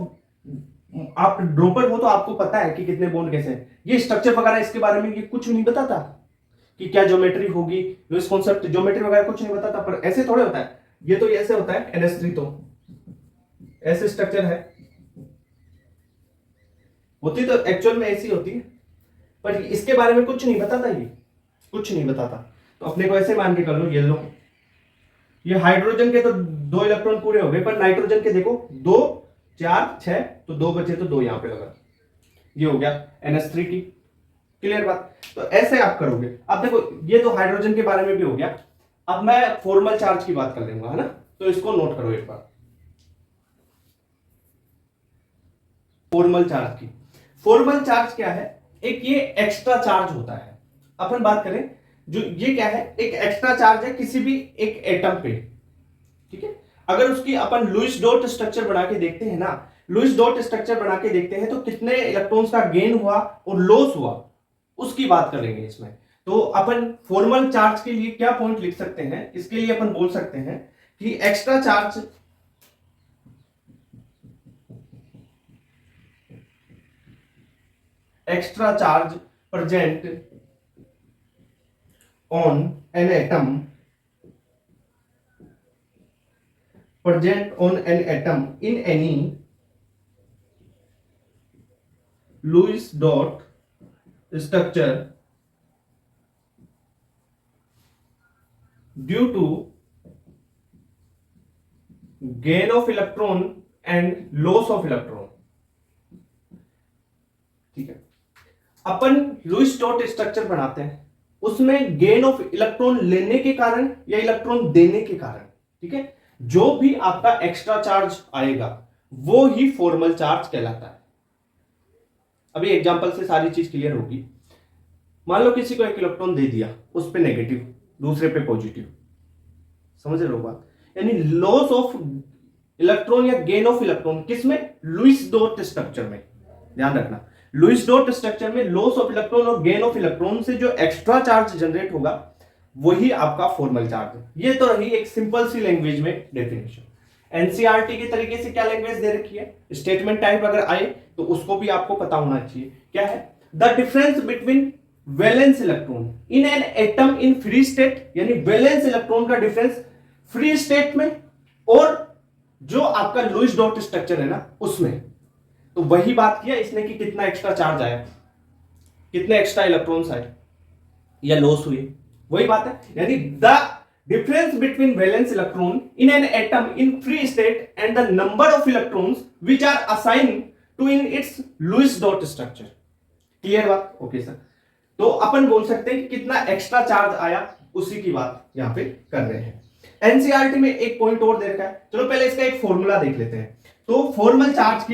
आप ड्रॉपर हो तो आपको पता है कि कितने बॉन्ड कैसे हैं। ये स्ट्रक्चर वगैरह इसके बारे में ये कुछ नहीं बताता कि क्या ज्योमेट्री होगी, इस कॉन्सेप्ट ज्योमेट्री वगैरह कुछ नहीं बताता, पर ऐसे थोड़े होता है। ये तो ऐसे होता है, NH3 तो ऐसे स्ट्रक्चर है, होती तो एक्चुअल में ऐसी होती है, पर इसके बारे में कुछ नहीं बताता, ये कुछ नहीं बताता। तो अपने को ऐसे मान के कर लो, ये लो, ये हाइड्रोजन के तो 2 इलेक्ट्रॉन पूरे हो गए, पर नाइट्रोजन के देखो 2 4 6, तो 2 बचे तो 2 यहां पे लगा, ये हो गया NH3 की। क्लियर बात। तो ऐसे आप करोगे। अब देखो ये तो हाइड्रोजन के बारे में भी हो गया, अब मैं फॉर्मल चार्ज की बात कर लूंगा, है ना। तो इसको नोट करो एक बार, फॉर्मल चार्ज की। फॉर्मल चार्ज क्या है, एक ये एक्स्ट्रा चार्ज होता है। अपन बात करें जो ये क्या है, एक एक्स्ट्रा चार्ज है किसी भी एक एटम पे, ठीक है। अगर उसकी अपन लुईस डॉट स्ट्रक्चर बना के देखते हैं ना, लुईस डॉट स्ट्रक्चर बना के देखते हैं तो कितने इलेक्ट्रॉन्स का गेन हुआ और लॉस हुआ, उसकी बात करेंगे इसमें। तो अपन फॉर्मल चार्ज के लिए क्या पॉइंट लिख सकते हैं, इसके लिए अपन बोल सकते हैं कि extra charge present on an atom, in any Lewis dot structure due to gain of electron and loss of electron। ठीक है, अपन लुईस डॉट स्ट्रक्चर बनाते हैं, उसमें गेन ऑफ इलेक्ट्रॉन लेने के कारण या इलेक्ट्रॉन देने के कारण, ठीक है, जो भी आपका एक्स्ट्रा चार्ज आएगा वो ही फॉर्मल चार्ज कहलाता है। अभी एग्जांपल से सारी चीज क्लियर होगी। मान लो किसी को एक इलेक्ट्रॉन दे दिया, उस पे नेगेटिव, दूसरे पे पॉजिटिव, समझ रहे हो बात। यानी लॉस ऑफ इलेक्ट्रॉन या गेन ऑफ इलेक्ट्रॉन किसमें, लुईस डॉट स्ट्रक्चर में। ध्यान रखना, लुईस डॉट स्ट्रक्चर में लॉस ऑफ इलेक्ट्रॉन और गेन ऑफ इलेक्ट्रॉन से जो एक्स्ट्रा चार्ज जनरेट होगा वही आपका फॉर्मल चार्ज है। ये तो रही एक सिंपल सी लैंग्वेज में डेफिनेशन। एनसीईआरटी के तरीके से क्या लैंग्वेज दे रखी है, स्टेटमेंट टाइप अगर आए तो उसको भी आपको पता होना चाहिए। क्या है, the difference between valence electron in an atom in free state, यानी वैलेंस इलेक्ट्रॉन का डिफरेंस फ्री स्टेट में और जो आपका लुईस डॉट स्ट्रक्चर है ना उसमें। तो वही बात किया इसने कि कितना एक्स्ट्रा चार्ज आया, कितने एक्स्ट्रा इलेक्ट्रॉन्स आए या लॉस हुए, वही बात है। यानी the difference between valence electron in an atom in free state and the number of electrons which are assigned to in its Lewis dot structure. Clear बात, ओके सर। तो अपन बोल सकते हैं कि कितना एक्स्ट्रा चार्ज आया, उसी की बात यहां पे कर रहे हैं। एनसीईआरटी में एक पॉइंट और दे रखा है, चलो पहले इसका एक फॉर्मूला देख लेते हैं। तो फॉर्मल चार्ज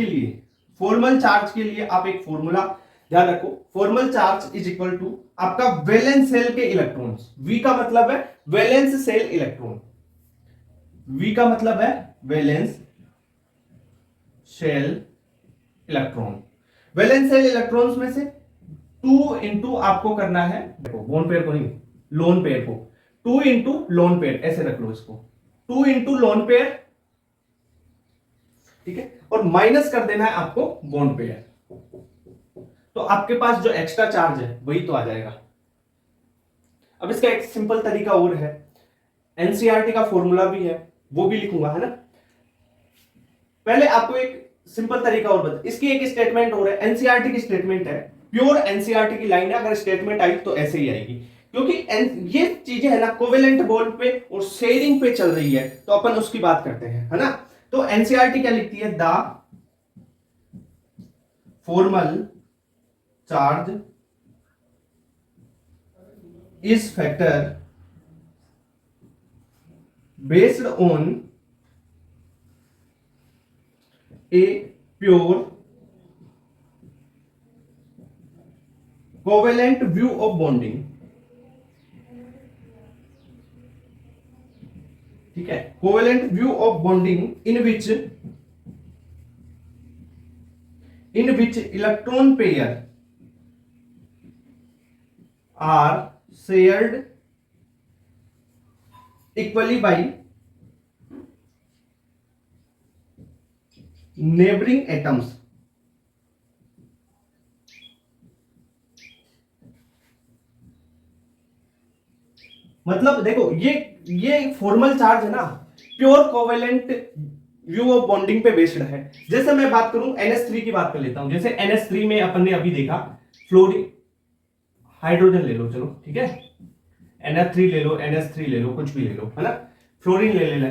के लिए आप एक फॉर्मूला ध्यान रखो, formal charge is equal to आपका वैलेंस सेल के इलेक्ट्रॉन्स, वी का मतलब है वैलेंस सेल इलेक्ट्रॉन, वी का मतलब है valence shell electron. Valence shell electrons में से 2 इंटू आपको करना है, देखो बोन पेयर को नहीं, लोन पेयर को, 2 इंटू लोन पेयर, ऐसे रख लो इसको, 2 इंटू लोन पेयर, ठीक है, और माइनस कर देना है आपको बॉन्ड पेयर। तो आपके पास जो एक्स्ट्रा चार्ज है वही तो आ जाएगा। अब इसका एक सिंपल तरीका और है, एनसीईआरटी का फॉर्मूला भी है, वो भी लिखूंगा, है ना। पहले आपको एक सिंपल तरीका और बता, इसकी एक स्टेटमेंट और है, एनसीईआरटी की स्टेटमेंट है, प्योर एनसीईआरटी की लाइन है, अगर स्टेटमेंट आई तो ऐसे ही आएगी, क्योंकि ये चीजें है ना कोवेलेंट बॉन्ड पे और शेयरिंग पे चल रही है, तो अपन उसकी बात करते हैं, है ना। तो एनसीईआरटी क्या लिखती है, the formal charge is factor based on a pure covalent view of bonding, ठीक है, covalent view of bonding in which electron pair are shared equally by neighbouring atoms. मतलब देखो ये फॉर्मल चार्ज है ना, pure covalent view of bonding पे based है। जैसे मैं बात करूं NH3 की बात कर लेता हूं। जैसे NH3 में अपन ने अभी देखा फ्लोरीन, हाइड्रोजन ले लो, चलो ठीक है, NH3 ले लो, NH3 ले लो, कुछ भी ले लो, है ना। फ्लोरीन ले ले,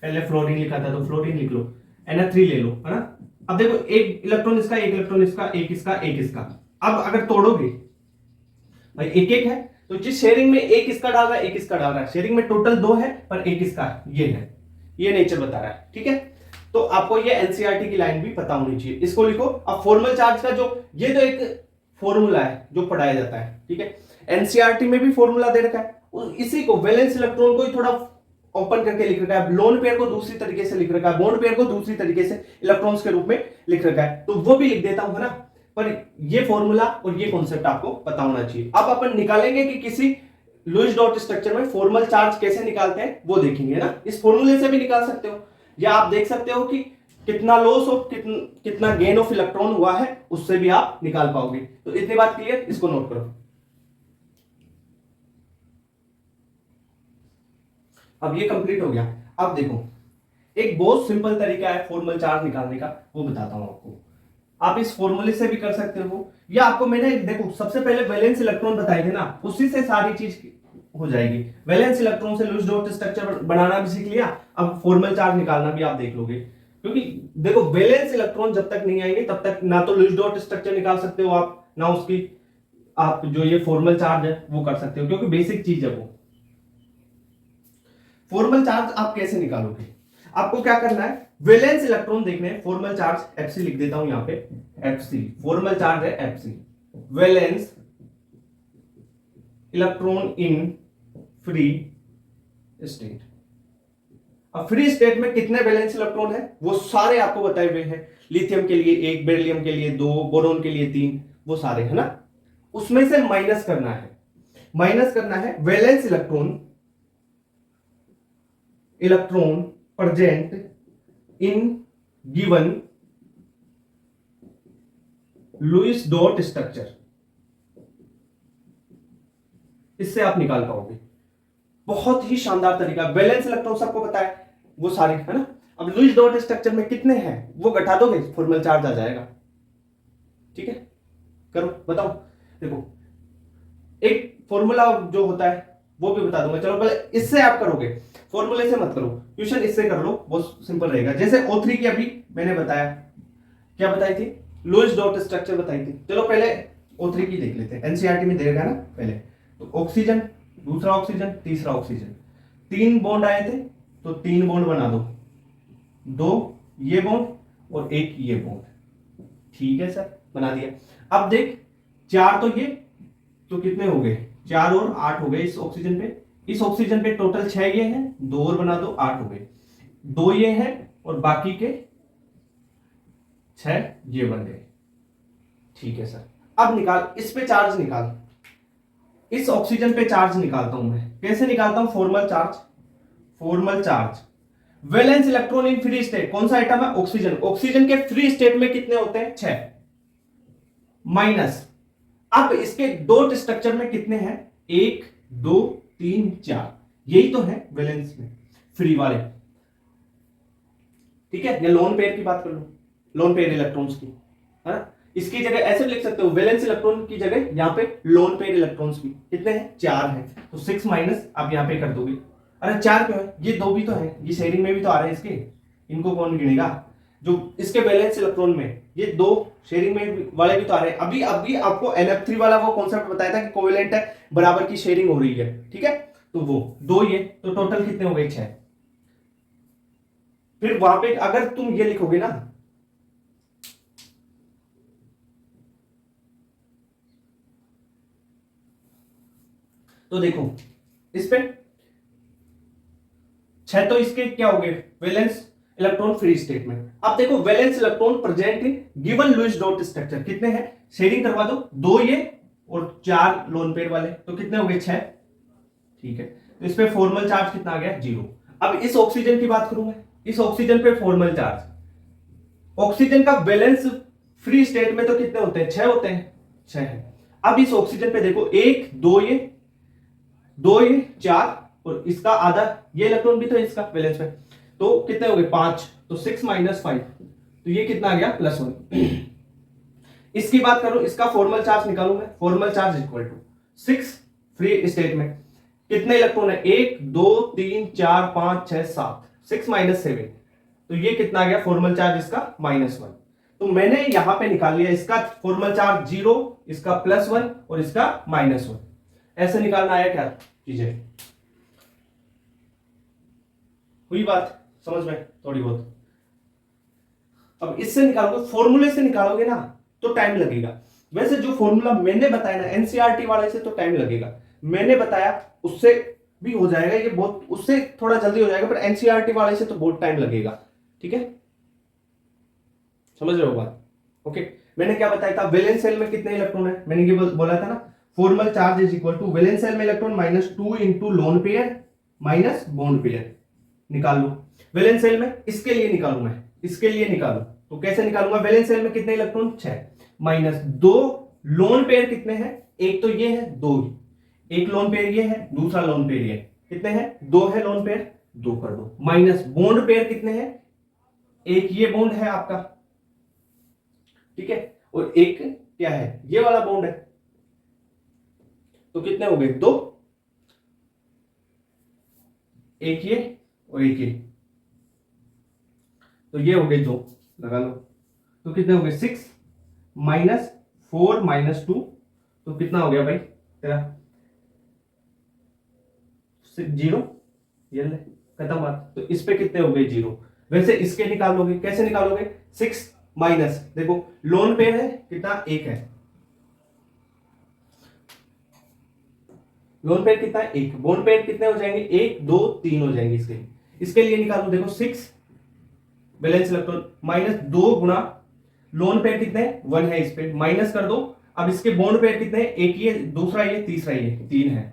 पहले फ्लोरीन लिखा था तो फ्लोरीन लिख लो, NH3 ले लो, है ना। अब देखो एक इलेक्ट्रॉन इसका, एक इलेक्ट्रॉन इसका, एक इसका, एक इसका। अब अगर तोड़ोगे भाई एक एक है, तो जिस शेयरिंग में एक इसका डाल रहा है, एक इसका डाल रहा है, शेयरिंग में टोटल 2 है पर एक इसका ये है, ये नेचर बता रहा है, ठीक है। तो आपको ये एनसीईआरटी की लाइन भी पता होनी चाहिए, इसको लिखो। अब फॉर्मल चार्ज का जो ये तो एक फॉर्मूला है जो पढ़ाया जाता है, ठीक है। एनसीईआरटी में भी फॉर्मूला दे रखा है, इसी को वैलेंस इलेक्ट्रॉन को ही थोड़ा ओपन करके लिख रखा है, लोन पेयर को दूसरी तरीके से लिख रखा है, बॉन्ड पेयर को दूसरी तरीके से इलेक्ट्रॉन्स के रूप में लिख रखा है, तो वो भी लिख देता हूं, है ना। पर ये फॉर्मूला और ये कॉन्सेप्ट आपको पता होना चाहिए। अब अपन निकालेंगे कि किसी लुईस डॉट स्ट्रक्चर में फॉर्मल चार्ज कैसे निकालते हैं वो देखेंगे ना। इस फॉर्मूले से भी निकाल सकते हो, या आप देख सकते हो कि कितना लॉस ऑफ कितना गेन ऑफ इलेक्ट्रॉन हुआ है, उससे भी आप निकाल पाओगे। तो इतनी बात क्लियर, इसको नोट करो। अब ये कंप्लीट हो गया। अब देखो एक बहुत सिंपल तरीका है फॉर्मल चार्ज निकालने का, वो बताता हूं आपको। आप इस फॉर्मूले से भी कर सकते हो, या आपको मैंने देखो सबसे पहले वैलेंस इलेक्ट्रॉन बताए थे ना, उसी से सारी चीज हो जाएगी। वैलेंस इलेक्ट्रॉन से लुईस डॉट स्ट्रक्चर बनाना भी सीख लिया, अब फॉर्मल चार्ज निकालना भी आप देख लोगे। क्योंकि देखो वैलेंस इलेक्ट्रॉन जब तक नहीं आएंगे तब तक ना तो लुईस डॉट स्ट्रक्चर निकाल सकते हो आप, ना उसकी आप जो ये फॉर्मल चार्ज है वो कर सकते हो, क्योंकि बेसिक चीज है वो। फॉर्मल चार्ज आप कैसे निकालोगे, आपको क्या करना है, वैलेंस इलेक्ट्रॉन देखने हैं। फॉर्मल चार्ज एफसी लिख देता हूं यहां पे, एफसी फॉर्मल चार्ज है, FC valence electron in free state. अब फ्री स्टेट में कितने वैलेंस इलेक्ट्रॉन है वो सारे आपको बताए हुए हैं। लिथियम के लिए 1, बेरिलियम के लिए 2, बोरोन के लिए 3, वो सारे, है ना। उसमें से माइनस करना है valence electron present in given Lewis dot structure, इससे आप निकाल पाओगे। बहुत ही शानदार तरीका। वैलेंस इलेक्ट्रॉन सबको पता है, वो सारे, है ना। अब लुईस डॉट स्ट्रक्चर में कितने हैं वो घटा दोगे, फॉर्मल चार्ज आ जाएगा, ठीक है। करो, बताओ। देखो एक फॉर्मूला जो होता है वो भी बता दूंगा, चलो पहले इससे आप करोगे, फॉर्मूले से मत करो, क्वेश्चन इससे कर लो, बहुत सिंपल रहेगा। जैसे O3 की अभी मैंने बताया, क्या बताई थी, लुईस डॉट स्ट्रक्चर बताई थी। चलो पहले O3 की देख लेते हैं, एनसीईआरटी में देगा ना पहले। तो ऑक्सीजन, दूसरा ऑक्सीजन, तीसरा ऑक्सीजन, 3 बॉन्ड आए थे तो 3 बॉन्ड बना दो, 2 ये बॉन्ड और 1 ये बॉन्ड, ठीक है सर, बना दिया। अब देख 4 तो ये, तो कितने हो गए, 4 और 8 हो गए इस ऑक्सीजन पे। इस ऑक्सीजन पे टोटल 6 ये हैं, 2 और बना दो, 8 हो गए। 2 ये हैं और बाकी के 6 ये बन गए, ठीक है सर। अब निकाल, इस पे चार्ज निकाल, इस ऑक्सीजन पे चार्ज निकालता हूं मैं। कैसे निकालता हूं, formal charge valence electron in free state, कौन सा आइटम है, ऑक्सीजन। ऑक्सीजन के फ्री स्टेट में कितने होते हैं, 6 माइनस। अब इसके डॉट स्ट्रक्चर में कितने हैं, 1 2 3 4, यही तो है वैलेंस में फ्री वाले, ठीक है। या लोन पेयर की बात कर लो, लोन पेयर इलेक्ट्रॉन्स की, है ना। इसकी जगह ऐसे भी लिख सकते हो, वैलेंस इलेक्ट्रॉन की जगह यहां पे लोन पेयर इलेक्ट्रॉन्स भी कितने हैं, 4 हैं, तो 6 माइनस आप यहां पे कर दोगे। अरे 4 क्यों है, ये 2 भी तो है, ये शेयरिंग में भी तो आ रहे हैं इसके, इनको कौन गिनेगा। जो इसके वैलेंस इलेक्ट्रॉन में ये 2 शेयरिंग में वाले भी तो आ रहे हैं। अभी आपको NF3 वाला वो कॉन्सेप्ट बताया था कि कोवेलेंट है, बराबर की शेयरिंग हो रही है, ठीक है। तो वो 2 ये, तो टोटल कितने हो गए, 6। फिर वहां पे अगर तुम ये लिखोगे ना, तो देखो इस पे 6 तो इसके क्या हो गए, वैलेंस इलेक्ट्रॉन फ्री स्टेट में। अब देखो valence electron present in given Lewis dot structure कितने हैं, शेयरिंग करवा दो, 2 ये और 4 लोन पेयर वाले, तो कितने हो गए, 6, ठीक है। तो इस पे फॉर्मल चार्ज कितना आ गया, 0। अब इस ऑक्सीजन की बात करूं मैं, इस ऑक्सीजन पे फॉर्मल चार्ज, ऑक्सीजन का वैलेंस फ्री स्टेट में तो कितने होते हैं, 6 होते हैं, 6 है। अब इस ऑक्सीजन पे देखो 1 2 ये दो ये 4 और इसका आधा ये इलेक्ट्रॉन भी तो इसका वैलेंस में, तो कितने हो गए 5, तो 6 - 5, तो ये कितना आ गया +1। इसकी बात करूं, इसका फॉर्मल चार्ज निकालूं मैं, formal charge equal to 6 free state में कितने इलेक्ट्रॉन है, 1 2 3 4 5 6 7, 6 - 7, तो ये कितना आ गया फॉर्मल चार्ज इसका -1। तो मैंने यहां पे निकाल लिया इसका फॉर्मल चार्ज 0, इसका +1 और इसका -1। ऐसे निकालना आया क्या कीजिए, हुई बात समझ में थोड़ी बहुत। अब इससे निकालोगे, फॉर्मूले से निकालोगे ना तो टाइम लगेगा। वैसे जो फॉर्मूला मैंने बताया ना एनसीईआरटी वाले से तो टाइम लगेगा, मैंने बताया उससे भी हो जाएगा, ये बहुत उससे थोड़ा जल्दी हो जाएगा, पर एनसीईआरटी वाले से तो बहुत टाइम लगेगा। ठीक है, समझ रहे हो बात? ओके, मैंने क्या बताया था, वैलेंस सेल में कितने इलेक्ट्रॉन है, मैंने ये बोला था ना, formal charge is equal to valence shell में electron -2 into lone pair minus bond pair. निकाल लो वैलेंस सेल में, इसके लिए निकालू मैं, इसके लिए निकालू तो कैसे निकालूंगा, वैलेंस सेल में कितने इलेक्ट्रॉन 6 -2 लोन पेयर कितने हैं, एक तो ये है 2, एक लोन पेयर ये है, दूसरा लोन पेयर ये, कितने हैं 2 है लोन पेयर, 2 कर दो, माइनस बॉन्ड पेयर कितने हैं, एक ये बॉन्ड है आपका, ठीक है, और एक क्या है ये वाला बॉन्ड है, तो कितने हो गए 2, एक ये और एक ये, तो ये हो गए 2, लगा लो, तो कितने हो गए 6 -4 -2, तो कितना हो गया भाई तेरा 0, ये ले खत्म बात। तो इस पे कितने हो गए 0। वैसे इसके निकालोगे, कैसे निकालोगे, 6 माइनस, देखो लोन पेयर है कितना, एक है, लोन पेयर कितना है, एक, बॉन्ड पेयर कितने हो जाएंगे, 1 2 3 हो जाएंगे इसके लिए निकालो, देखो 6 बैलेंस इलेक्ट्रॉन -2 गुना लोन पेयर कितने 1 है, इस पे माइनस कर दो, अब इसके बॉन्ड पेयर कितने हैं, एक ये दूसरा ये तीसरा ये 3 है,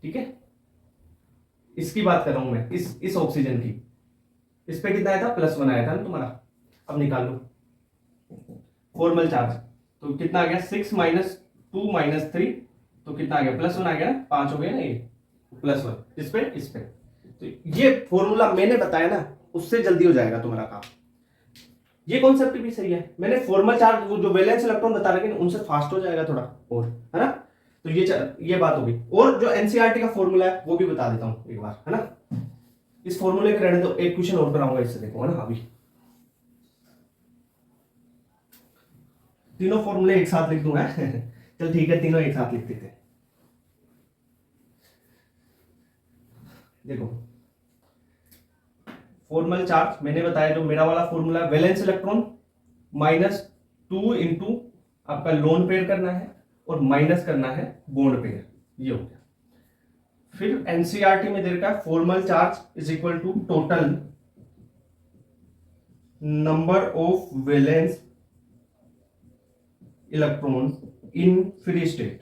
ठीक है, इसकी बात कर रहा हूं मैं, इस ऑक्सीजन की, इस पे कितना आया था +1 आया था ना तुम्हारा। अब निकाल लो फॉर्मल चार्ज, तो कितना आ गया 6 -2 -3, तो कितना आ गया +1 आ गया ना, 5 हो गया ना ये +1, इस पे तो ये फॉर्मूला मैंने बताया ना, उससे जल्दी हो जाएगा तुम्हारा काम। ये कॉन्सेप्ट भी सही है, मैंने फॉर्मल चार्ज वो जो वैलेंस इलेक्ट्रॉन बता रखे ना उनसे फास्ट हो जाएगा थोड़ा और, है ना। तो ये बात होगी, और जो एनसीईआरटी का फॉर्मूला है वो भी बता देता हूं एक बार, है ना। इस फॉर्मूले के रहने तो एक क्वेश्चन और कराऊंगा इससे, देखो है ना। अभी तीनों फॉर्मूले एक साथ लिख दूंगा चल ठीक है, तीनों एक साथ लिख देते हैं। देखो फॉर्मल चार्ज मैंने बताया, जो मेरा वाला फॉर्मूला वैलेंस इलेक्ट्रॉन -2 इंटू आपका लोन पेयर करना है और माइनस करना है बॉन्ड पेयर, ये हो गया। फिर एनसीईआरटी में दे रखा है formal charge is equal to total number of valence electron in free state,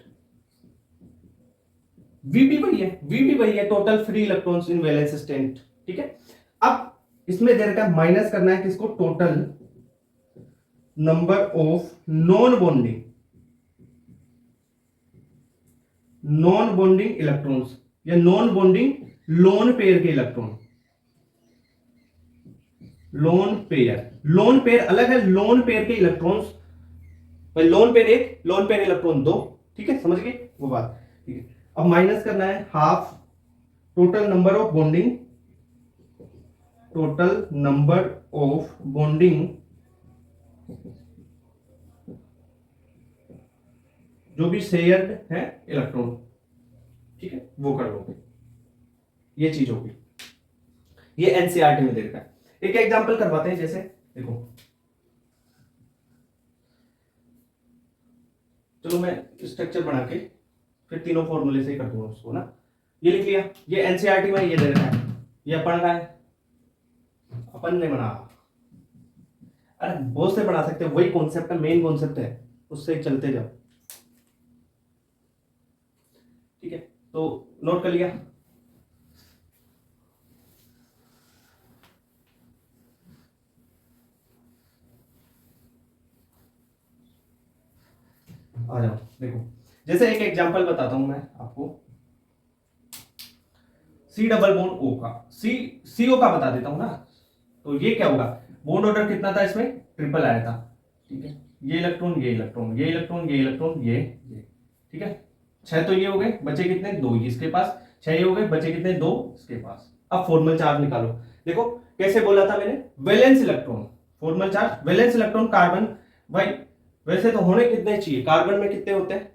V भी वही है, total free electrons in valence state, ठीक है। अब इसमें दे रखा है माइनस करना है किसको, total number of non bonding electrons या नॉन बॉन्डिंग लोन पेयर के इलेक्ट्रॉन। लोन पेयर अलग है, लोन पेयर के इलेक्ट्रॉन्स, लोन पेयर एक, लोन पेयर इलेक्ट्रॉन दो, ठीक है, समझ गए वो बात, ठीक है। अब माइनस करना है half total number of bonding जो भी शेयर्ड है इलेक्ट्रॉन, ठीक है, वो कर लो, ये चीज होगी। ये एनसीईआरटी में दे रखा है। एक एग्जांपल करवाते हैं, जैसे देखो, चलो मैं स्ट्रक्चर बना के फिर तीनों फॉर्मूले से ही कर दूंगा उसको ना। ये लिख लिया, ये एनसीईआरटी में ये दे रखा है, ये अपन का है, अपन ने बना, अरे बहुत से बना सकते हैं, वही कॉन्सेप्ट है, मेन कॉन्सेप्ट है, उससे चलते जाओ, ठीक है। तो नोट कर लिया, आ जाओ। देखो जैसे एक एग्जांपल बताता हूं मैं आपको, C डबल बॉन्ड O का, CO का बता देता हूं ना। तो ये क्या होगा, बॉन्ड ऑर्डर कितना था इसमें, ट्रिपल आया था, ठीक है। ये इलेक्ट्रॉन, ये इलेक्ट्रॉन, ये इलेक्ट्रॉन, ये इलेक्ट्रॉन, ये, ठीक है। 6 तो ये हो गए, बचे कितने, 2 इसके पास, 6 ये हो गए, बचे कितने, 2 इसके पास। अब फॉर्मल चार्ज निकालो। देखो कैसे बोला था मैंने, valence electron, formal charge valence electron carbon, भाई वैसे तो होने कितने चाहिए, कार्बन में कितने होते हैं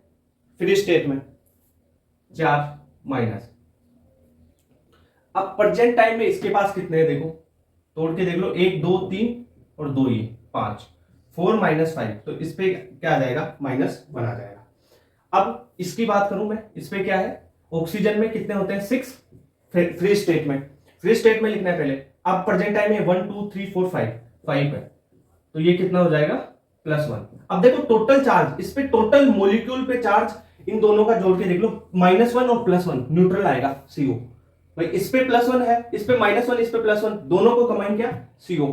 फ्री स्टेट में, 4 माइनस। अब प्रेजेंट टाइम में इसके पास कितने हैं, देखो तोड़ के देख लो, 1 2 3 और 2 ये 5, 4 माइनस 5, तो इस पे क्या आ जाएगा, -1 आ जाएगा। अब इसकी बात करूं मैं, इस पे क्या है, ऑक्सीजन में कितने होते हैं, 6 फ्री स्टेट में, फ्री स्टेट में लिखना है पहले। अब प्रेजेंट टाइम में 1 2 3 4 5 है, तो ये कितना हो जाएगा, +1। अब देखो टोटल चार्ज, इस पे टोटल मोलिक्यूल पे चार्ज इन दोनों का जोड़ के देख लो, -1 और +1 न्यूट्रल आएगा CO। भाई इस पे +1 है, इस पे -1, इस पे +1, दोनों को कंबाइन किया CO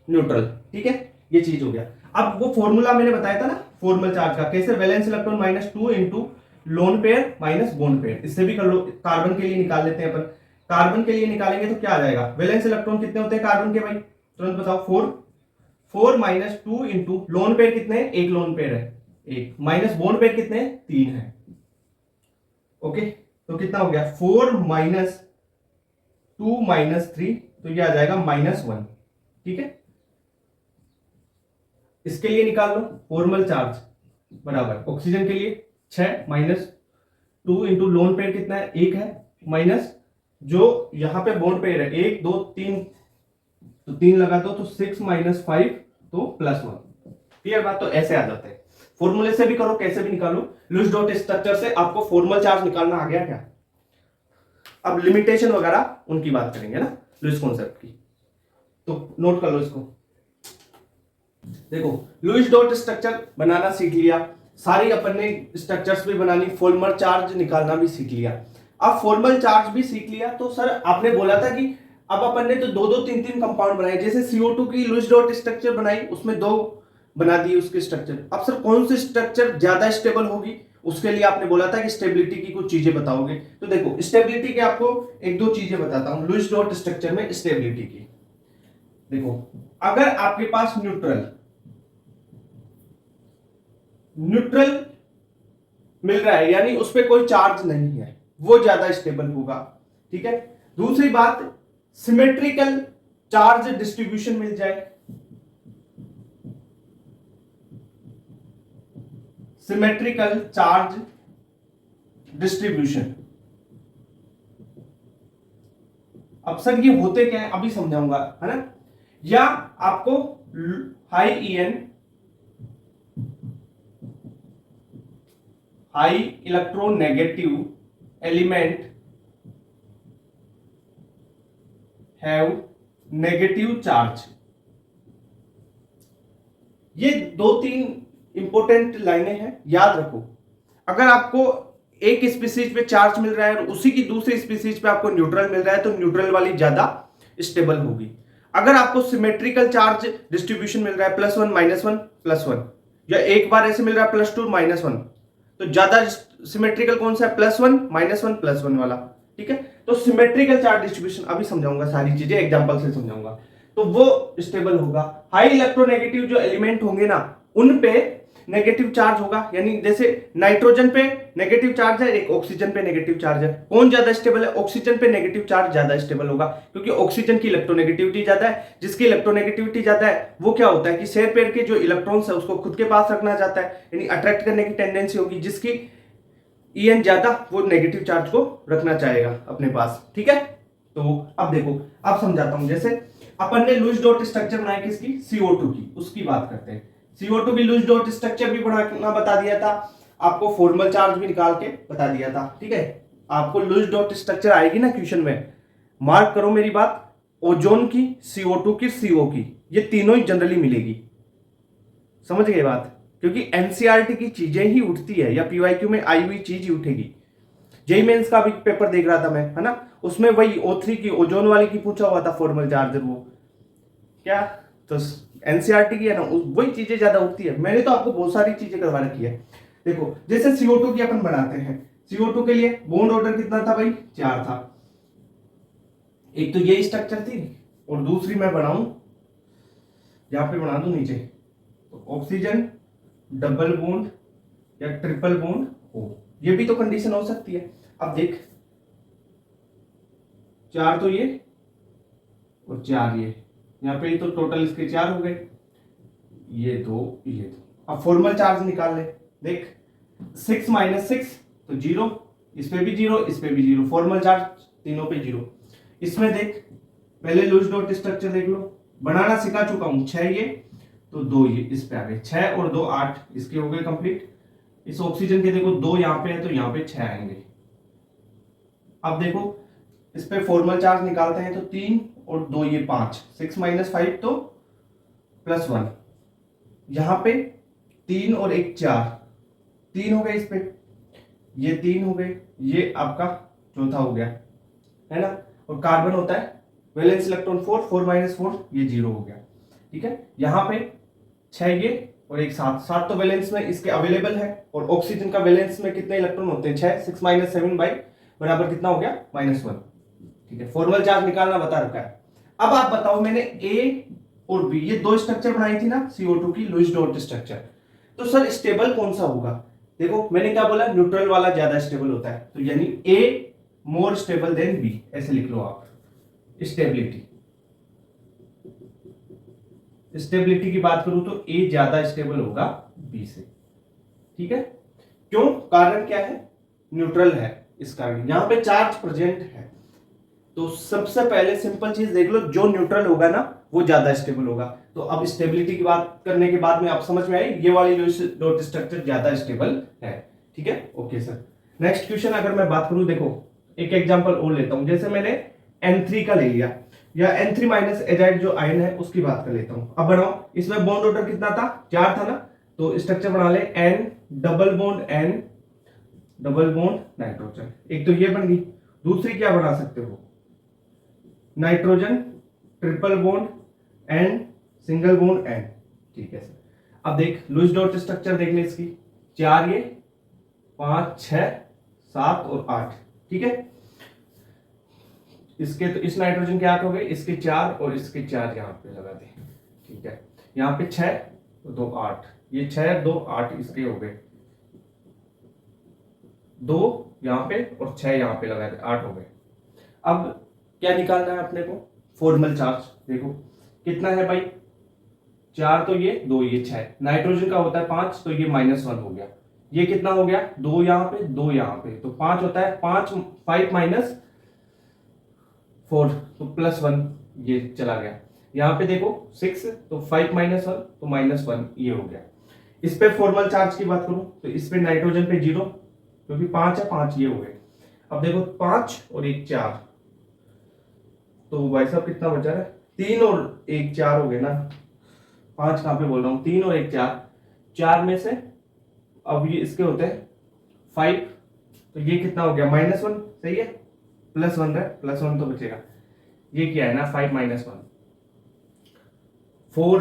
न्यूट्रल, ठीक है। ये चीज हो गया। अब वो फॉर्मूला मैंने बताया था ना फॉर्मल चार्ज का, कैसे, valence electron -2 into lone pair minus bond pair. इससे भी कर लो, कार्बन के लिए निकाल लेते हैं अपन। कार्बन के लिए निकालेंगे तो क्या आ जाएगा, वैलेंस इलेक्ट्रॉन कितने होते हैं कार्बन के, भाई तुरंत बताओ, 4 माइनस 2 इंटू लोन पेयर कितने हैं, एक लोन पेयर है 1, माइनस बॉन्ड पेयर कितने हैं, 3 है। ओके, तो कितना हो गया, 4 माइनस 2 माइनस 3, तो ये आ जाएगा -1, ठीक है। इसके लिए निकाल लो फॉर्मल चार्ज बराबर, ऑक्सीजन के लिए 6 माइनस 2 इंटू लोन पेयर कितना है, 1 है, माइनस जो यहां पे बॉन्ड पेयर है 1 2 3, तो 3 लगा दो तो 6 माइनस 5 तो +1। क्लियर बात, तो ऐसे आ जाते हैं। फॉर्मूले से भी करो, कैसे भी निकालो, लुईस डॉट स्ट्रक्चर से आपको फॉर्मल चार्ज निकालना आ गया क्या। अब लिमिटेशन वगैरह उनकी बात करेंगे ना, लुईस कॉन्सेप्ट की, तो नोट कर लो इसको। देखो लुईस डॉट स्ट्रक्चर बनाना सीख लिया, सारी अपन ने स्ट्रक्चर्स भी बनानी, फॉर्मल चार्ज निकालना भी सीख लिया। अब फॉर्मल चार्ज भी सीख लिया, तो सर आपने बोला था कि अब अपन ने तो 2 3 3 कंपाउंड बनाए, जैसे CO2 की लुईस डॉट स्ट्रक्चर बनाई, उसमें 2 बना दिए उसके स्ट्रक्चर। अब सर कौन सी स्ट्रक्चर ज्यादा स्टेबल होगी, उसके लिए आपने बोला था कि स्टेबिलिटी की कुछ चीजें बताओगे। तो देखो स्टेबिलिटी के आपको 1-2 चीजें बताता हूं लुईस डॉट स्ट्रक्चर में स्टेबिलिटी की। देखो अगर आपके पास न्यूट्रल मिल रहा है, यानी उस पर कोई चार्ज नहीं है, वो ज्यादा स्टेबल होगा, ठीक है। दूसरी बात, सिमेट्रिकल चार्ज डिस्ट्रीब्यूशन मिल जाए, सिमेट्रिकल चार्ज डिस्ट्रीब्यूशन। अब सर ये होते क्या है अभी समझाऊंगा, है ना। या आपको high EN, high electronegative element have negative charge. ये 2-3 इंपॉर्टेंट लाइनें हैं, याद रखो। अगर आपको एक स्पीसीज पे चार्ज मिल रहा है और उसी की दूसरी स्पीसीज पे आपको न्यूट्रल मिल रहा है, तो न्यूट्रल वाली ज्यादा स्टेबल होगी। अगर आपको सिमेट्रिकल चार्ज डिस्ट्रीब्यूशन मिल रहा है +1 -1 +1, या एक बार ऐसे मिल रहा है +2 -1, तो ज्यादा सिमेट्रिकल कौन सा है, +1 -1 +1 वाला, ठीक है। तो सिमेट्रिकल चार्ज डिस्ट्रीब्यूशन अभी समझाऊंगा, सारी चीजें एग्जांपल से समझाऊंगा, तो वो स्टेबल होगा। हाई इलेक्ट्रोनेगेटिव जो एलिमेंट होंगे ना, उन पे नेगेटिव चार्ज होगा, यानी जैसे नाइट्रोजन पे नेगेटिव चार्ज है, एक ऑक्सीजन पे नेगेटिव चार्ज है, कौन ज्यादा स्टेबल है, ऑक्सीजन पे नेगेटिव चार्ज ज्यादा स्टेबल होगा, क्योंकि ऑक्सीजन की इलेक्ट्रोनेगेटिविटी ज्यादा है। जिसकी इलेक्ट्रोनेगेटिविटी ज्यादा है वो क्या होता है कि शेयर पेयर के जो इलेक्ट्रॉन्स है उसको खुद के पास रखना चाहता है, यानी अट्रैक्ट करने की टेंडेंसी होगी। जिसकी EN ज्यादा, वो नेगेटिव चार्ज को रखना चाहेगा अपने पास, ठीक है। तो अब देखो, अब समझाता हूं। जैसे अपन ने लुईस डॉट स्ट्रक्चर बनाई किसकी, CO2 की, उसकी बात करते हैं। CO2 की लुईस डॉट स्ट्रक्चर भी बनाना बता दिया था आपको, फॉर्मल चार्ज भी निकाल के बता दिया था, ठीक है। आपको लुईस डॉट स्ट्रक्चर आएगी ना क्वेश्चन में, मार्क करो मेरी बात, ओजोन की, CO2 की, CO की, ये तीनों ही जनरली मिलेगी। समझ गए बात, क्योंकि एनसीईआरटी की चीजें ही उठती है, या PYQ में आई हुई चीज ही उठेगी। जेई मेंस का भी पेपर देख रहा था मैं, है ना, उसमें वही O3 की, ओजोन वाली की पूछा हुआ था फॉर्मल चार्जर, वो क्या, तो एनसीईआरटी की है ना, वही चीजें ज्यादा उठती है। मैंने तो आपको बहुत सारी चीजें करवा रखी है। देखो जैसे CO2 की अपन बनाते हैं, CO2 के लिए बॉन्ड ऑर्डर कितना था भाई, 4 था, एक तो ये स्ट्रक्चर थी और दूसरी मैं बनाऊं, यहां पे बना दूं नीचे, तो ऑक्सीजन डबल बॉन्ड या ट्रिपल बॉन्ड हो, ये भी तो कंडीशन हो सकती है। अब देख, 4 तो ये और 4 ये, यहाँ पे तो टोटल इसके 4 हो गए, ये 2 ये 2। अब फॉर्मल चार्ज निकाल ले, देख 6 - 6 तो 0, इस पे भी 0, इस पे भी 0, फॉर्मल चार्ज तीनों पे 0। इसमें देख, पहले लूज डॉट स्ट्रक्चर देख लो, बनाना सिखा चुका हूं, 6 ये तो 2 ये इस पे आ गए, 6 और 2 8, इसके हो गए कंप्लीट। इस ऑक्सीजन के देखो 2 यहाँ पे है तो यहाँ पे 6 आएंगे। अब देखो इस पे फॉर्मल चार्ज निकालते हैं तो 3 और 2 ये 5, 6 - 5 तो +1, यहां पे 3 और 1 4, 3 हो गए इस पे, ये 3 हो गए, ये आपका चौथा हो गया है ना। और कार्बन होता है वैलेंस इलेक्ट्रॉन 4, 4 - 4 ये 0 हो गया, ठीक है। यहां पे 6 ये और एक 7, 7 तो वैलेंस में इसके अवेलेबल है, और ऑक्सीजन का वैलेंस में कितने इलेक्ट्रॉन होते हैं 6, 6 - 7 बाई बराबर कितना हो गया -1, ठीक है। फॉर्मल चार्ज निकालना बता रखा है। अब आप बताओ, मैंने ए और बी ये 2 स्ट्रक्चर बनाई थी ना CO2 की लुईस डॉट स्ट्रक्चर, तो सर स्टेबल कौन सा होगा? देखो मैंने क्या बोला, न्यूट्रल वाला ज्यादा स्टेबल होता है, तो यानी ए मोर स्टेबल देन बी, ऐसे लिख लो आप। स्टेबिलिटी, स्टेबिलिटी की बात करूं तो ए ज्यादा स्टेबल होगा बी से, ठीक है। क्यों? कारण क्या है? न्यूट्रल है इस कारण, यहां पे चार्ज प्रेजेंट है। तो सबसे पहले सिंपल चीज देख लो, जो न्यूट्रल होगा ना वो ज्यादा स्टेबल होगा। तो अब स्टेबिलिटी की बात करने के बाद में आप समझ में आई, ये वाली लुईस डॉट स्ट्रक्चर ज्यादा स्टेबल है, ठीक है। ओके सर, नेक्स्ट क्वेश्चन अगर मैं बात करूं, देखो एक एग्जांपल और लेता हूं, जैसे मैंने N3 का ले लिया, या N3- एजाइड जो आयन है उसकी बात कर लेता हूं। अब बनाओ, इसमें बॉन्ड ऑर्डर कितना था? 4 था ना, तो स्ट्रक्चर बना ले N डबल बॉन्ड नाइट्रोजन, एक तो ये बन गई। दूसरी क्या बना सकते हो? Nitrogen triple bond and single bond and, ठीक है सर। अब देख लुईस डॉट स्ट्रक्चर देख ले इसकी, 4 ये 5 6 7 और 8, ठीक है। इसके तो इस नाइट्रोजन के 8 हो गए, इसके 4 और इसके 4 यहां पे लगा दे, ठीक है। यहां पे 6 2 8, ये 6 2 8 इसके हो गए, 2 यहां पे और 6 यहां पे लगा दे, 8 हो गए। अब क्या निकालना है अपने को? फॉर्मल चार्ज देखो कितना है भाई, 4 तो ये 2 ये 6, नाइट्रोजन का होता है 5 तो ये -1 हो गया, ये कितना हो गया 2 यहां पे 2 यहां पे, तो 5 होता है 5 4 तो +1 ये चला गया। यहां पे देखो 6 तो 5 - 1 तो -1 ये हो गया। इस पे फॉर्मल चार्ज की बात करूं तो इस पे नाइट्रोजन पे 0, क्योंकि 5 है 5 ये हो गए। अब देखो 5 और 1 4, तो भाई साहब कितना बचा है? 3 और 1 4 हो गए ना, 5 कहां पे बोल रहा हूं, 3 और 1 4, 4 में से अब ये इसके होते हैं 5, तो ये कितना हो गया -1, सही है, +1 है, +1 तो बचेगा, ये क्या है ना 5 - 1 4,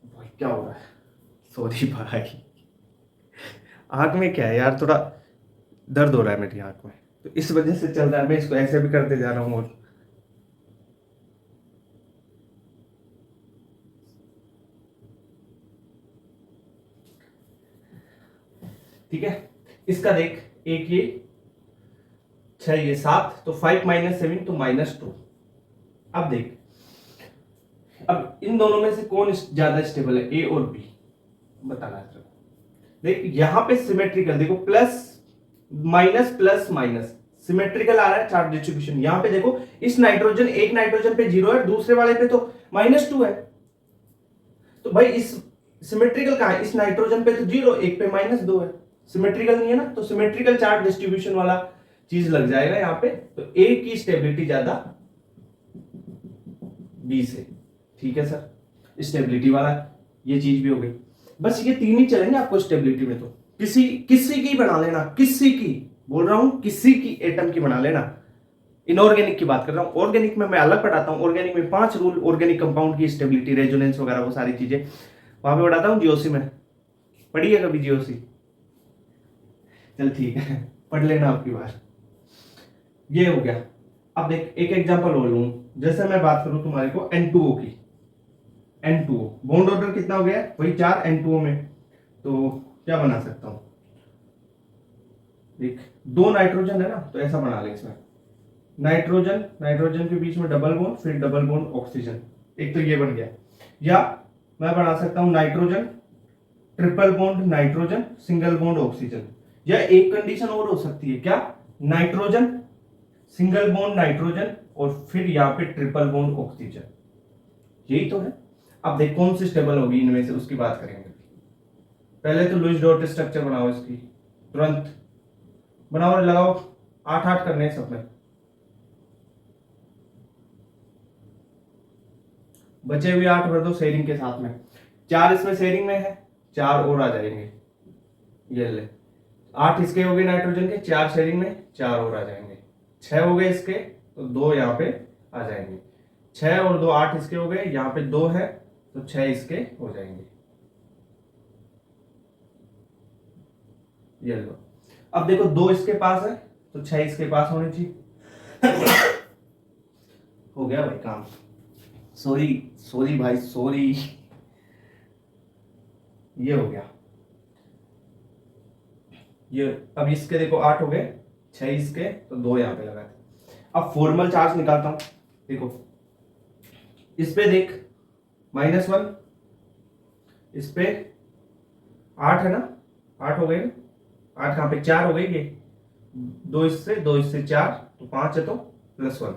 भाई क्या हो रहा है, सॉरी भाई, आंख में क्या है यार, थोड़ा दर्द हो रहा है मेरी आंख में, तो इस वजह से चल रहा है, मैं इसको ऐसे भी करते जा रहा हूँ। और ठीक है, इसका देख, एक ये 6 ये 7 तो 5 - 7 तो -2। अब देख, अब इन दोनों में से कौन ज्यादा स्टेबल है, ए और बी, बताना है। देख यहां पे सिमेट्रिकल देखो, प्लस माइनस सिमेट्रिकल आ रहा है चार्ज डिस्ट्रीब्यूशन। यहां पे देखो इस नाइट्रोजन, एक नाइट्रोजन पे 0 है, दूसरे वाले पे तो -2 है, तो भाई इस सिमेट्रिकल कहां है? इस नाइट्रोजन पे तो 0, एक पे -2 है, सिमेट्रिकल नहीं है ना, तो सिमेट्रिकल चार्ज डिस्ट्रीब्यूशन वाला चीज लग जाएगा यहां पे, तो ए की स्टेबिलिटी ज्यादा बी से, ठीक है सर। स्टेबिलिटी वाला ये चीज भी हो गई, बस ये 3 ही चलेंगे आपको स्टेबिलिटी में, तो किसी किसी की बना लेना, किसी की बोल रहा हूं, किसी की एटम की बना लेना। इनऑर्गेनिक की बात कर रहा हूं, ऑर्गेनिक में मैं अलग पढ़ाता हूं, ऑर्गेनिक में 5 रूल ऑर्गेनिक कंपाउंड की स्टेबिलिटी, रेजोनेंस वगैरह वो सारी चीजें वहां पे पढ़ाता हूं, जीओसी में। पढ़ी है कभी जीओसी? चल ठीक है, पढ़ लेना आपकी बार। ये हो गया। अब देख एक एग्जांपल और लूं, जैसे मैं बात करूं तुम्हारे को N2O की, N2O बॉन्ड ऑर्डर कितना हो गया, वही 4 N2O में, तो क्या बना सकता हूं, देख 2 नाइट्रोजन है ना, तो ऐसा बना ले इसमें, नाइट्रोजन नाइट्रोजन के बीच में डबल बॉन्ड, फिर डबल बॉन्ड ऑक्सीजन, एक तो ये बन गया। या मैं बना सकता हूं nitrogen triple bond nitrogen single bond oxygen, या एक कंडीशन और हो सकती है क्या, नाइट्रोजन सिंगल बॉन्ड नाइट्रोजन और फिर यहाँ पे ट्रिपल बॉन्ड ऑक्सीजन, यही तो है। अब देख कौन सी स्टेबल होगी इनमें से, उसकी बात करेंगे। पहले तो लुईस डॉट स्ट्रक्चर बनाओ इसकी, तुरंत बनाओ और लगाओ, 8 करने हैं सब में, बचे हुए 8 भर दो शेयरिंग के साथ में, 4 इसमें शेयरिंग में है, 4 और आ जाएंगे, ये ले 8 इसके हो गए नाइट्रोजन के, 4 शेयरिंग में, 4 और आ जाएंगे, 6 हो गए इसके, तो 2 यहाँ पे आ जाएंगे, 6 और 2 8 इसके हो गए, यहाँ पे 2 है तो 6 इसके हो जाएंगे, ये लो। अब देखो 2 इसके पास है तो 6 इसके पास होने चाहिए। हो गया भाई काम, सॉरी सॉरी भाई सॉरी, ये हो गया ये। अब इसके देखो 8 हो गए, 6 इसके, तो 2 यहाँ पे लगाते। अब फॉर्मल चार्ज निकालता हूं, देखो इस पे देख -1, इस पे 8 है ना, 8 हो गए, 8 कहां पे, 4 हो गई, ये 2 इससे 4 तो 5 है, तो +1,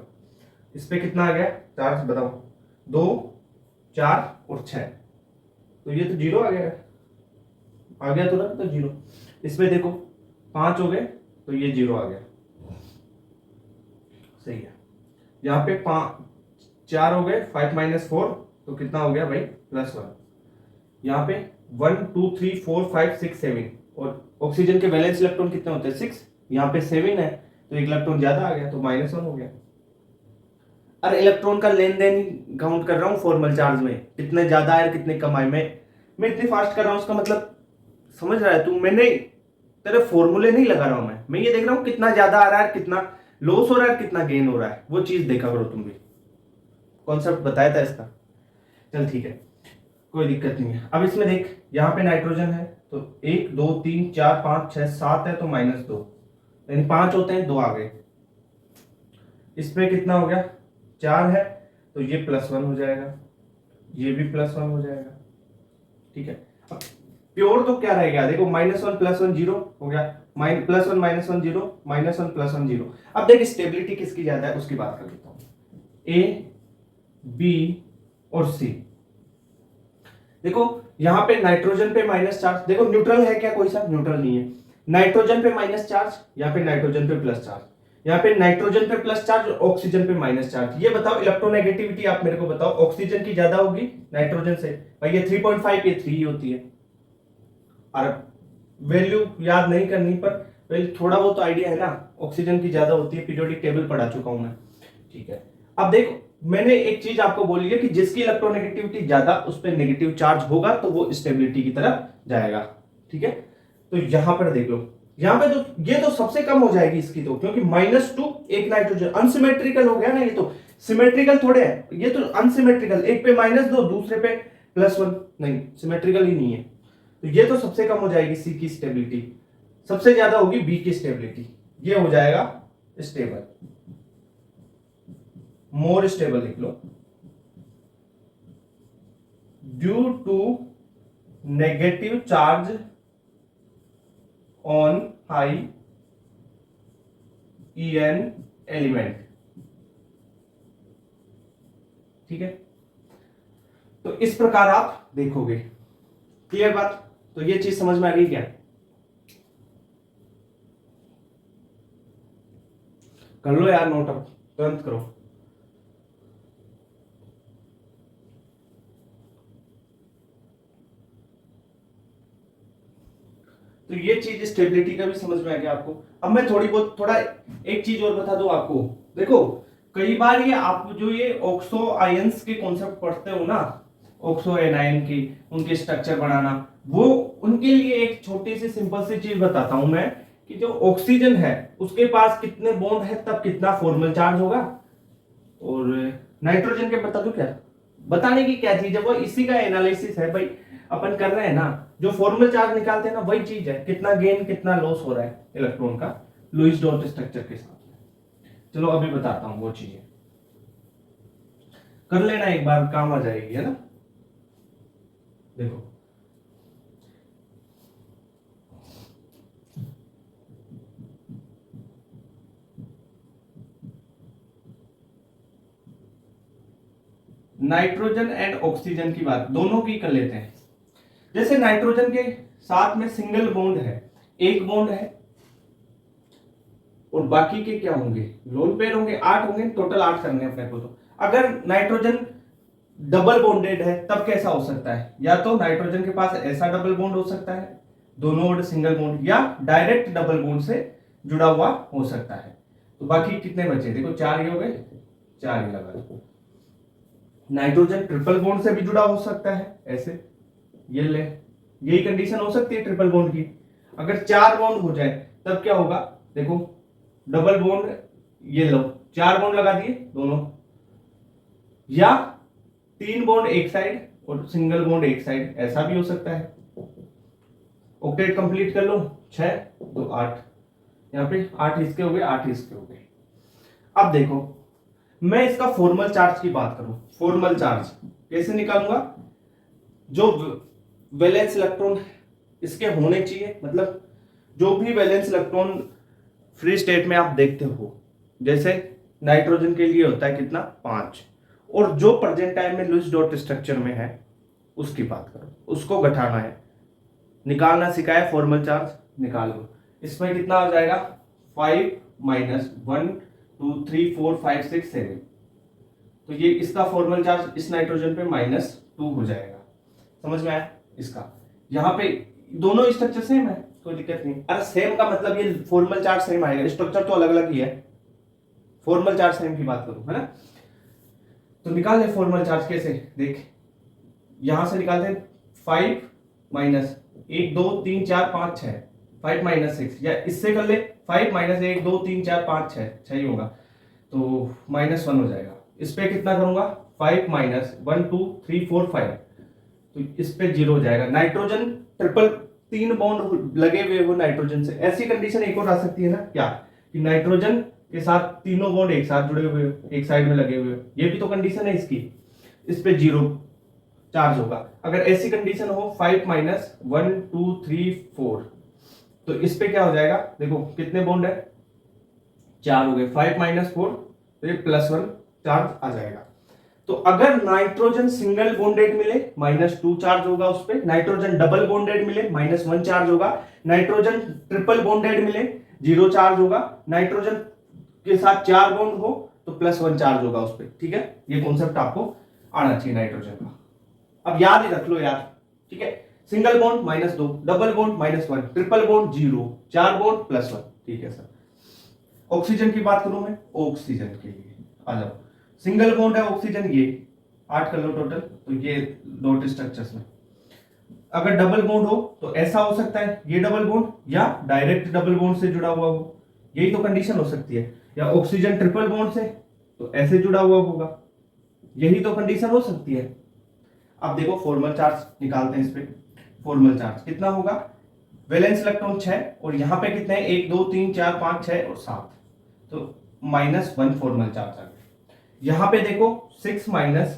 इस पे कितना आ गया 4 से बताओ, 2 4 और 6, तो ये तो 0 आ गया तुरंत, तो 0। इस पे देखो 5 हो गए तो ये 0 आ गया, सही है। यहाँ पे 4 हो गए, 5 - 4 तो कितना हो गया भाई +1। यहाँ पे 1 2 3 4 5 6 7, और ऑक्सीजन के वैलेंस इलेक्ट्रॉन कितने होते हैं 6, यहाँ पे 7 है तो एक इलेक्ट्रॉन ज्यादा आ गया, तो -1 हो गया। अरे इलेक्ट्रॉन का लेन देन काउंट कर रहा हूँ फॉर्मल चार्ज में, कितने ज्यादा है कितने कम है, मैं इतनी फास्ट कर रहा हूँ, उसका मतलब समझ रहा है तू, मैंने तेरे फॉर्मूले नहीं लगा रहा हूं, मैं ये देख रहा हूं कितना ज्यादा आ रहा है, कितना लॉस हो रहा है, कितना गेन हो रहा है, वो चीज देखा करो तुम भी, कॉन्सेप्ट बताया था इसका। चल ठीक है, कोई दिक्कत नहीं है। अब इसमें देख यहाँ पे नाइट्रोजन है तो 1 2 3 4 5 6 7 है तो -2, यानी 5 होते हैं, 2 आ गए। इस पे कितना हो गया 4 है तो ये +1 हो जाएगा, ये भी +1 हो जाएगा, ठीक है। अब प्योर तो क्या रहेगा, देखो -1 +1 0 हो गया, +1 -1 0 -1 +1 0। अब देख स्टेबिलिटी किसकी ज्यादा है उसकी बात कर लेता हूं, ए बी और सी। देखो यहां पे नाइट्रोजन पे माइनस चार्ज, देखो न्यूट्रल है क्या, कोई सा न्यूट्रल नहीं है, नाइट्रोजन पे माइनस चार्ज, यहाँ पे नाइट्रोजन पे प्लस चार्ज, यहाँ पे नाइट्रोजन पे प्लस चार्ज और ऑक्सीजन पे माइनस चार्ज। ये बताओ इलेक्ट्रोनेगेटिविटी आप मेरे को बताओ, ऑक्सीजन की ज्यादा होगी नाइट्रोजन से, भाई ये 3.5 ये 3 होती है, और वैल्यू याद नहीं करनी पर थोड़ा बहुत आइडिया है ना, ऑक्सीजन की ज्यादा होती है, पीरियोडिक टेबल पढ़ा चुका हूं मैं, ठीक है। अब देखो मैंने एक चीज आपको बोली है कि जिसकी इलेक्ट्रोनेगेटिविटी ज्यादा उस पर नेगेटिव चार्ज होगा तो वो स्टेबिलिटी की तरफ जाएगा, ठीक है। तो यहां पर देख लो, यहां पे तो ये तो सबसे कम हो जाएगी इसकी, तो क्योंकि -2 एक नाइट्रोजन अनसिमेट्रिकल हो गया ना, ये तो सिमेट्रिकल थोड़े है, ये तो अनसिमेट्रिकल, एक पे -2 दूसरे पे +1, नहीं सिमेट्रिकल ही नहीं है, तो ये तो सबसे कम हो जाएगी सी की स्टेबिलिटी, सबसे ज्यादा होगी बी की स्टेबिलिटी, ये हो जाएगा स्टेबल, मोर स्टेबल लिख लो, due to negative charge on high EN element, ठीक है। तो इस प्रकार आप देखोगे, क्लियर बात, तो ये चीज समझ में आ गई क्या, कर लो यार नोट, अब तुरंत करो। तो ये चीज स्टेबिलिटी का भी समझ में आ गया आपको। अब मैं थोड़ा एक चीज और बता दूं आपको, देखो कई बार ये आप जो ये ऑक्सो आयंस के कॉन्सेप्ट पढ़ते हो ना, ऑक्सो एनायन की उनके स्ट्रक्चर बनाना, वो उनके लिए एक छोटी सी सिंपल सी चीज बताता हूं मैं, कि जो ऑक्सीजन है उसके पास कितने बॉन्ड है तब कितना फॉर्मल चार्ज होगा, और नाइट्रोजन के बता दूं क्या, बताने की क्या चीज है, वो इसी का एनालिसिस है भाई, अपन कर रहे हैं ना, जो फॉर्मल चार्ज निकालते हैं ना वही चीज है, कितना गेन कितना लॉस हो रहा है इलेक्ट्रॉन का लुईस डॉट स्ट्रक्चर के साथ। चलो अभी बताता हूं वो चीजें, कर लेना एक बार, काम आ जाएगी, है ना। देखो नाइट्रोजन एंड ऑक्सीजन की बात दोनों की कर लेते हैं। जैसे नाइट्रोजन के साथ में सिंगल बॉन्ड है, एक बॉन्ड है, और बाकी के क्या होंगे, लोन पेयर होंगे, 8 होंगे, टोटल 8 करने हैं अपने को। तो अगर नाइट्रोजन डबल बॉन्डेड है तब कैसा हो सकता है, या तो नाइट्रोजन के पास ऐसा डबल बॉन्ड हो सकता है, दोनों ओर सिंगल बॉन्ड, या डायरेक्ट डबल बॉन्ड से जुड़ा हुआ हो सकता है। तो बाकी कितने बचे, देखो 4 ही हो गए, 4 ही लगा दो। नाइट्रोजन ट्रिपल बॉन्ड से भी जुड़ा हो सकता है, ऐसे ये ले, यही कंडीशन हो सकती है ट्रिपल बॉन्ड की। अगर 4 बॉन्ड हो जाए तब क्या होगा, देखो डबल बॉन्ड, ये लो 4 बॉन्ड लगा दिए दोनों, या 3 बॉन्ड एक साइड और सिंगल बॉन्ड एक साइड, ऐसा भी हो सकता है। ऑक्टेट कंप्लीट कर लो, 6 2 8, यहाँ पे 8 इसके हो गए, 8 इसके हो गए। अब देखो मैं इसका फॉर्मल चार्ज की बात करूं, फॉर्मल चार्ज कैसे निकालूंगा, जो वैलेंस इलेक्ट्रॉन इसके होने चाहिए, मतलब जो भी वैलेंस इलेक्ट्रॉन फ्री स्टेट में आप देखते हो, जैसे नाइट्रोजन के लिए होता है कितना 5, और जो प्रेजेंट टाइम में लुईस डॉट स्ट्रक्चर में है उसकी बात करो, उसको घटाना है, निकालना सिखाया फॉर्मल चार्ज, निकाल लो। इसमें कितना हो जाएगा 5 माइनस 1 2 3 4 5 6 7, तो ये इसका फॉर्मल चार्ज इस नाइट्रोजन पे -2 हो जाएगा। समझ में आया इसका, यहाँ पे दोनों स्ट्रक्चर सेम है, कोई दिक्कत नहीं। अरे सेम का मतलब ये फॉर्मल चार्ज सेम आएगा, स्ट्रक्चर तो अलग अलग ही है, फॉर्मल चार्ज सेम की बात करूं, है ना। तो निकाल ले फॉर्मल चार्ज, कैसे देख, यहां से निकालते हैं 5 माइनस 1 2 3 4 5 6, 5 माइनस 6, या इससे कर ले 5 माइनस 1 2 3 4 5 6, 6 ही होगा, तो -1 हो जाएगा। इस पे कितना करूंगा 5 माइनस 1 2 3 4 5, तो इस पे 0 हो जाएगा। नाइट्रोजन ट्रिपल 3 बॉन्ड लगे हुए हो नाइट्रोजन से, ऐसी कंडीशन एक और आ सकती है ना क्या, कि नाइट्रोजन के साथ तीनों बॉन्ड एक साथ जुड़े हुए हो, एक साइड में लगे हुए हो, ये भी तो कंडीशन है इसकी, इस पे 0 चार्ज होगा। अगर ऐसी कंडीशन हो 5 माइनस 1 2 3 4, तो इस पे क्या हो जाएगा, देखो कितने बॉन्ड है, 4 हो गए, 5 माइनस 4, तो ये +1 चार्ज आ जाएगा। तो अगर नाइट्रोजन सिंगल बॉन्डेड मिले -2 चार्ज होगा उस पे, नाइट्रोजन डबल बॉन्डेड मिले -1 चार्ज होगा, नाइट्रोजन ट्रिपल बॉन्डेड मिले 0 चार्ज होगा, नाइट्रोजन के साथ 4 बॉन्ड हो तो +1 चार्ज होगा उस पे। ठीक है, ये कॉन्सेप्ट आपको आना चाहिए नाइट्रोजन का, अब याद ही रख लो यार। ठीक है, single bond -2, double bond -1, triple bond 0, 4 bond +1। ठीक है सर, ऑक्सीजन की बात करूं मैं, ऑक्सीजन के लिए आ जाओ, सिंगल बॉन्ड है ऑक्सीजन, ये 8 कर लो टोटल, तो ये डॉट स्ट्रक्चर्स में। अगर डबल बॉन्ड हो तो ऐसा हो सकता है, ये डबल बॉन्ड या डायरेक्ट डबल बॉन्ड से जुड़ा हुआ हो, यही तो कंडीशन हो सकती है, या ऑक्सीजन ट्रिपल बॉन्ड से तो ऐसे जुड़ा हुआ होगा, यही तो कंडीशन हो सकती है। अब देखो फॉर्मल चार्ज निकालते हैं इस पे, फॉर्मल चार्ज कितना होगा, वैलेंस इलेक्ट्रॉन 6, और यहां पे कितने हैं 1 2 3 4 5 6 और 7, तो -1 फॉर्मल चार्ज आ गया। यहां पे देखो 6 माइनस,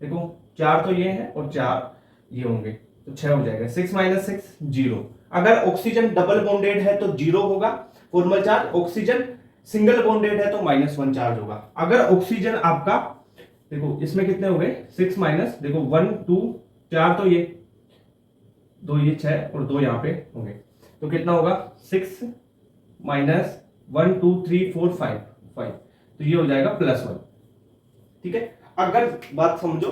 देखो 4 तो ये है और 4 ये होंगे, तो 6 हो जाएगा, 6 माइनस 6 0। अगर ऑक्सीजन डबल बॉन्डेड है तो 0 होगा formal charge, oxygen single bonded है तो -1 चार्ज होगा। अगर ऑक्सीजन आपका, देखो इसमें कितने हो गए 6 माइनस, देखो 1 2 4, तो ये 2 ये 6 और 2 यहाँ पे होंगे, तो कितना होगा 6 माइनस 1 2 3 4 5 5, तो ये हो जाएगा +1। ठीक है, अगर बात समझो,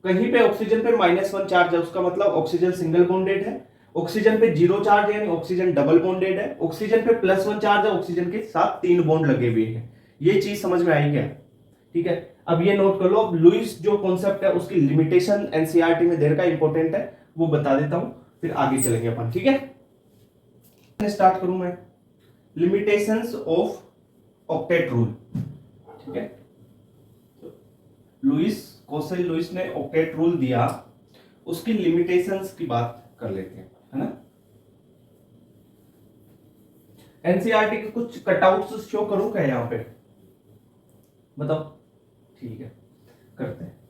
कहीं पे ऑक्सीजन पे -1 चार्ज है उसका मतलब ऑक्सीजन सिंगल बॉन्डेड है, ऑक्सीजन पे 0 चार्ज है यानी ऑक्सीजन डबल बॉन्डेड है, ऑक्सीजन पे +1 चार्ज है, ऑक्सीजन के साथ 3 बॉन्ड लगे हुए हैं। ये चीज समझ में आई क्या। ठीक है, अब ये नोट कर लो, अब लुईस जो कॉन्सेप्ट है उसकी लिमिटेशन एनसीईआरटी में देर का इंपॉर्टेंट है, वो बता देता हूं, फिर आगे चलेंगे अपन। ठीक है, स्टार्ट करूं मैं, लिमिटेशंस ऑफ ऑक्टेट रूल। ठीक है, कोसेल लुईस ने ऑक्टेट रूल दिया, उसकी लिमिटेशंस की बात कर लेते हैं, है ना। एनसीईआरटी के कुछ कटआउट्स शो करूं क्या यहां पे, बताओ। ठीक है, करते हैं।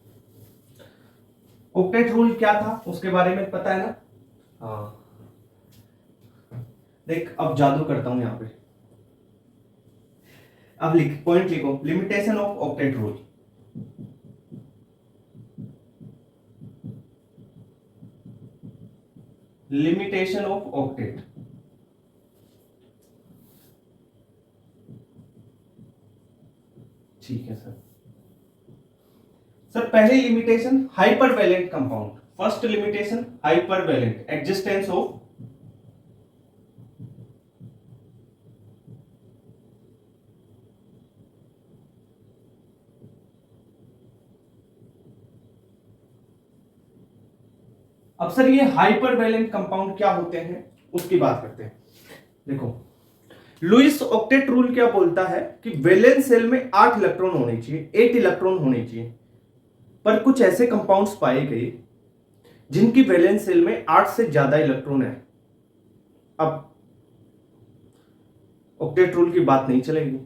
ऑक्टेट रूल क्या था उसके बारे में पता है ना। हाँ, देख अब जादू करता हूं यहां पे। अब लिख, पॉइंट लिखो, limitation of octet rule. Limitation of octet. ठीक है सर। सर पहली limitation hypervalent compound, first limitation hypervalent, existence of अब सर ये हाइपरवैलेंट कंपाउंड क्या होते हैं उसकी बात करते हैं। देखो लुईस ऑक्टेट रूल क्या बोलता है कि वैलेंस सेल में 8 इलेक्ट्रॉन होने चाहिए, 8 इलेक्ट्रॉन होने चाहिए, पर कुछ ऐसे कंपाउंड्स पाए गए जिनकी वैलेंस सेल में 8 से ज्यादा इलेक्ट्रॉन है। अब ऑक्टेट रूल की बात नहीं चलेगी।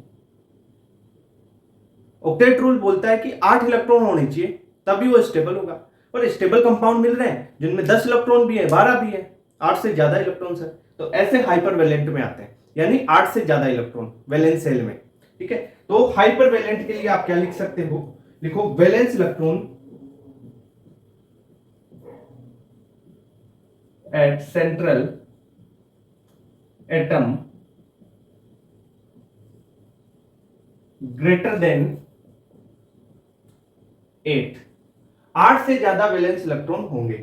ऑक्टेट रूल बोलता है कि 8 इलेक्ट्रॉन होने चाहिए तभी वो स्टेबल होगा, पर स्टेबल कंपाउंड मिल रहे हैं जिनमें 10 इलेक्ट्रॉन भी है, 12 भी है, 8 से ज्यादा इलेक्ट्रॉन्स है, तो ऐसे हाइपरवैलेंट में आते हैं, यानी 8 से ज्यादा इलेक्ट्रॉन वैलेंस सेल में। ठीक है, तो हाइपरवैलेंट के लिए आप क्या लिख सकते हो, लिखो valence electron at central atom greater than 8, 8 से ज्यादा वैलेंस इलेक्ट्रॉन होंगे।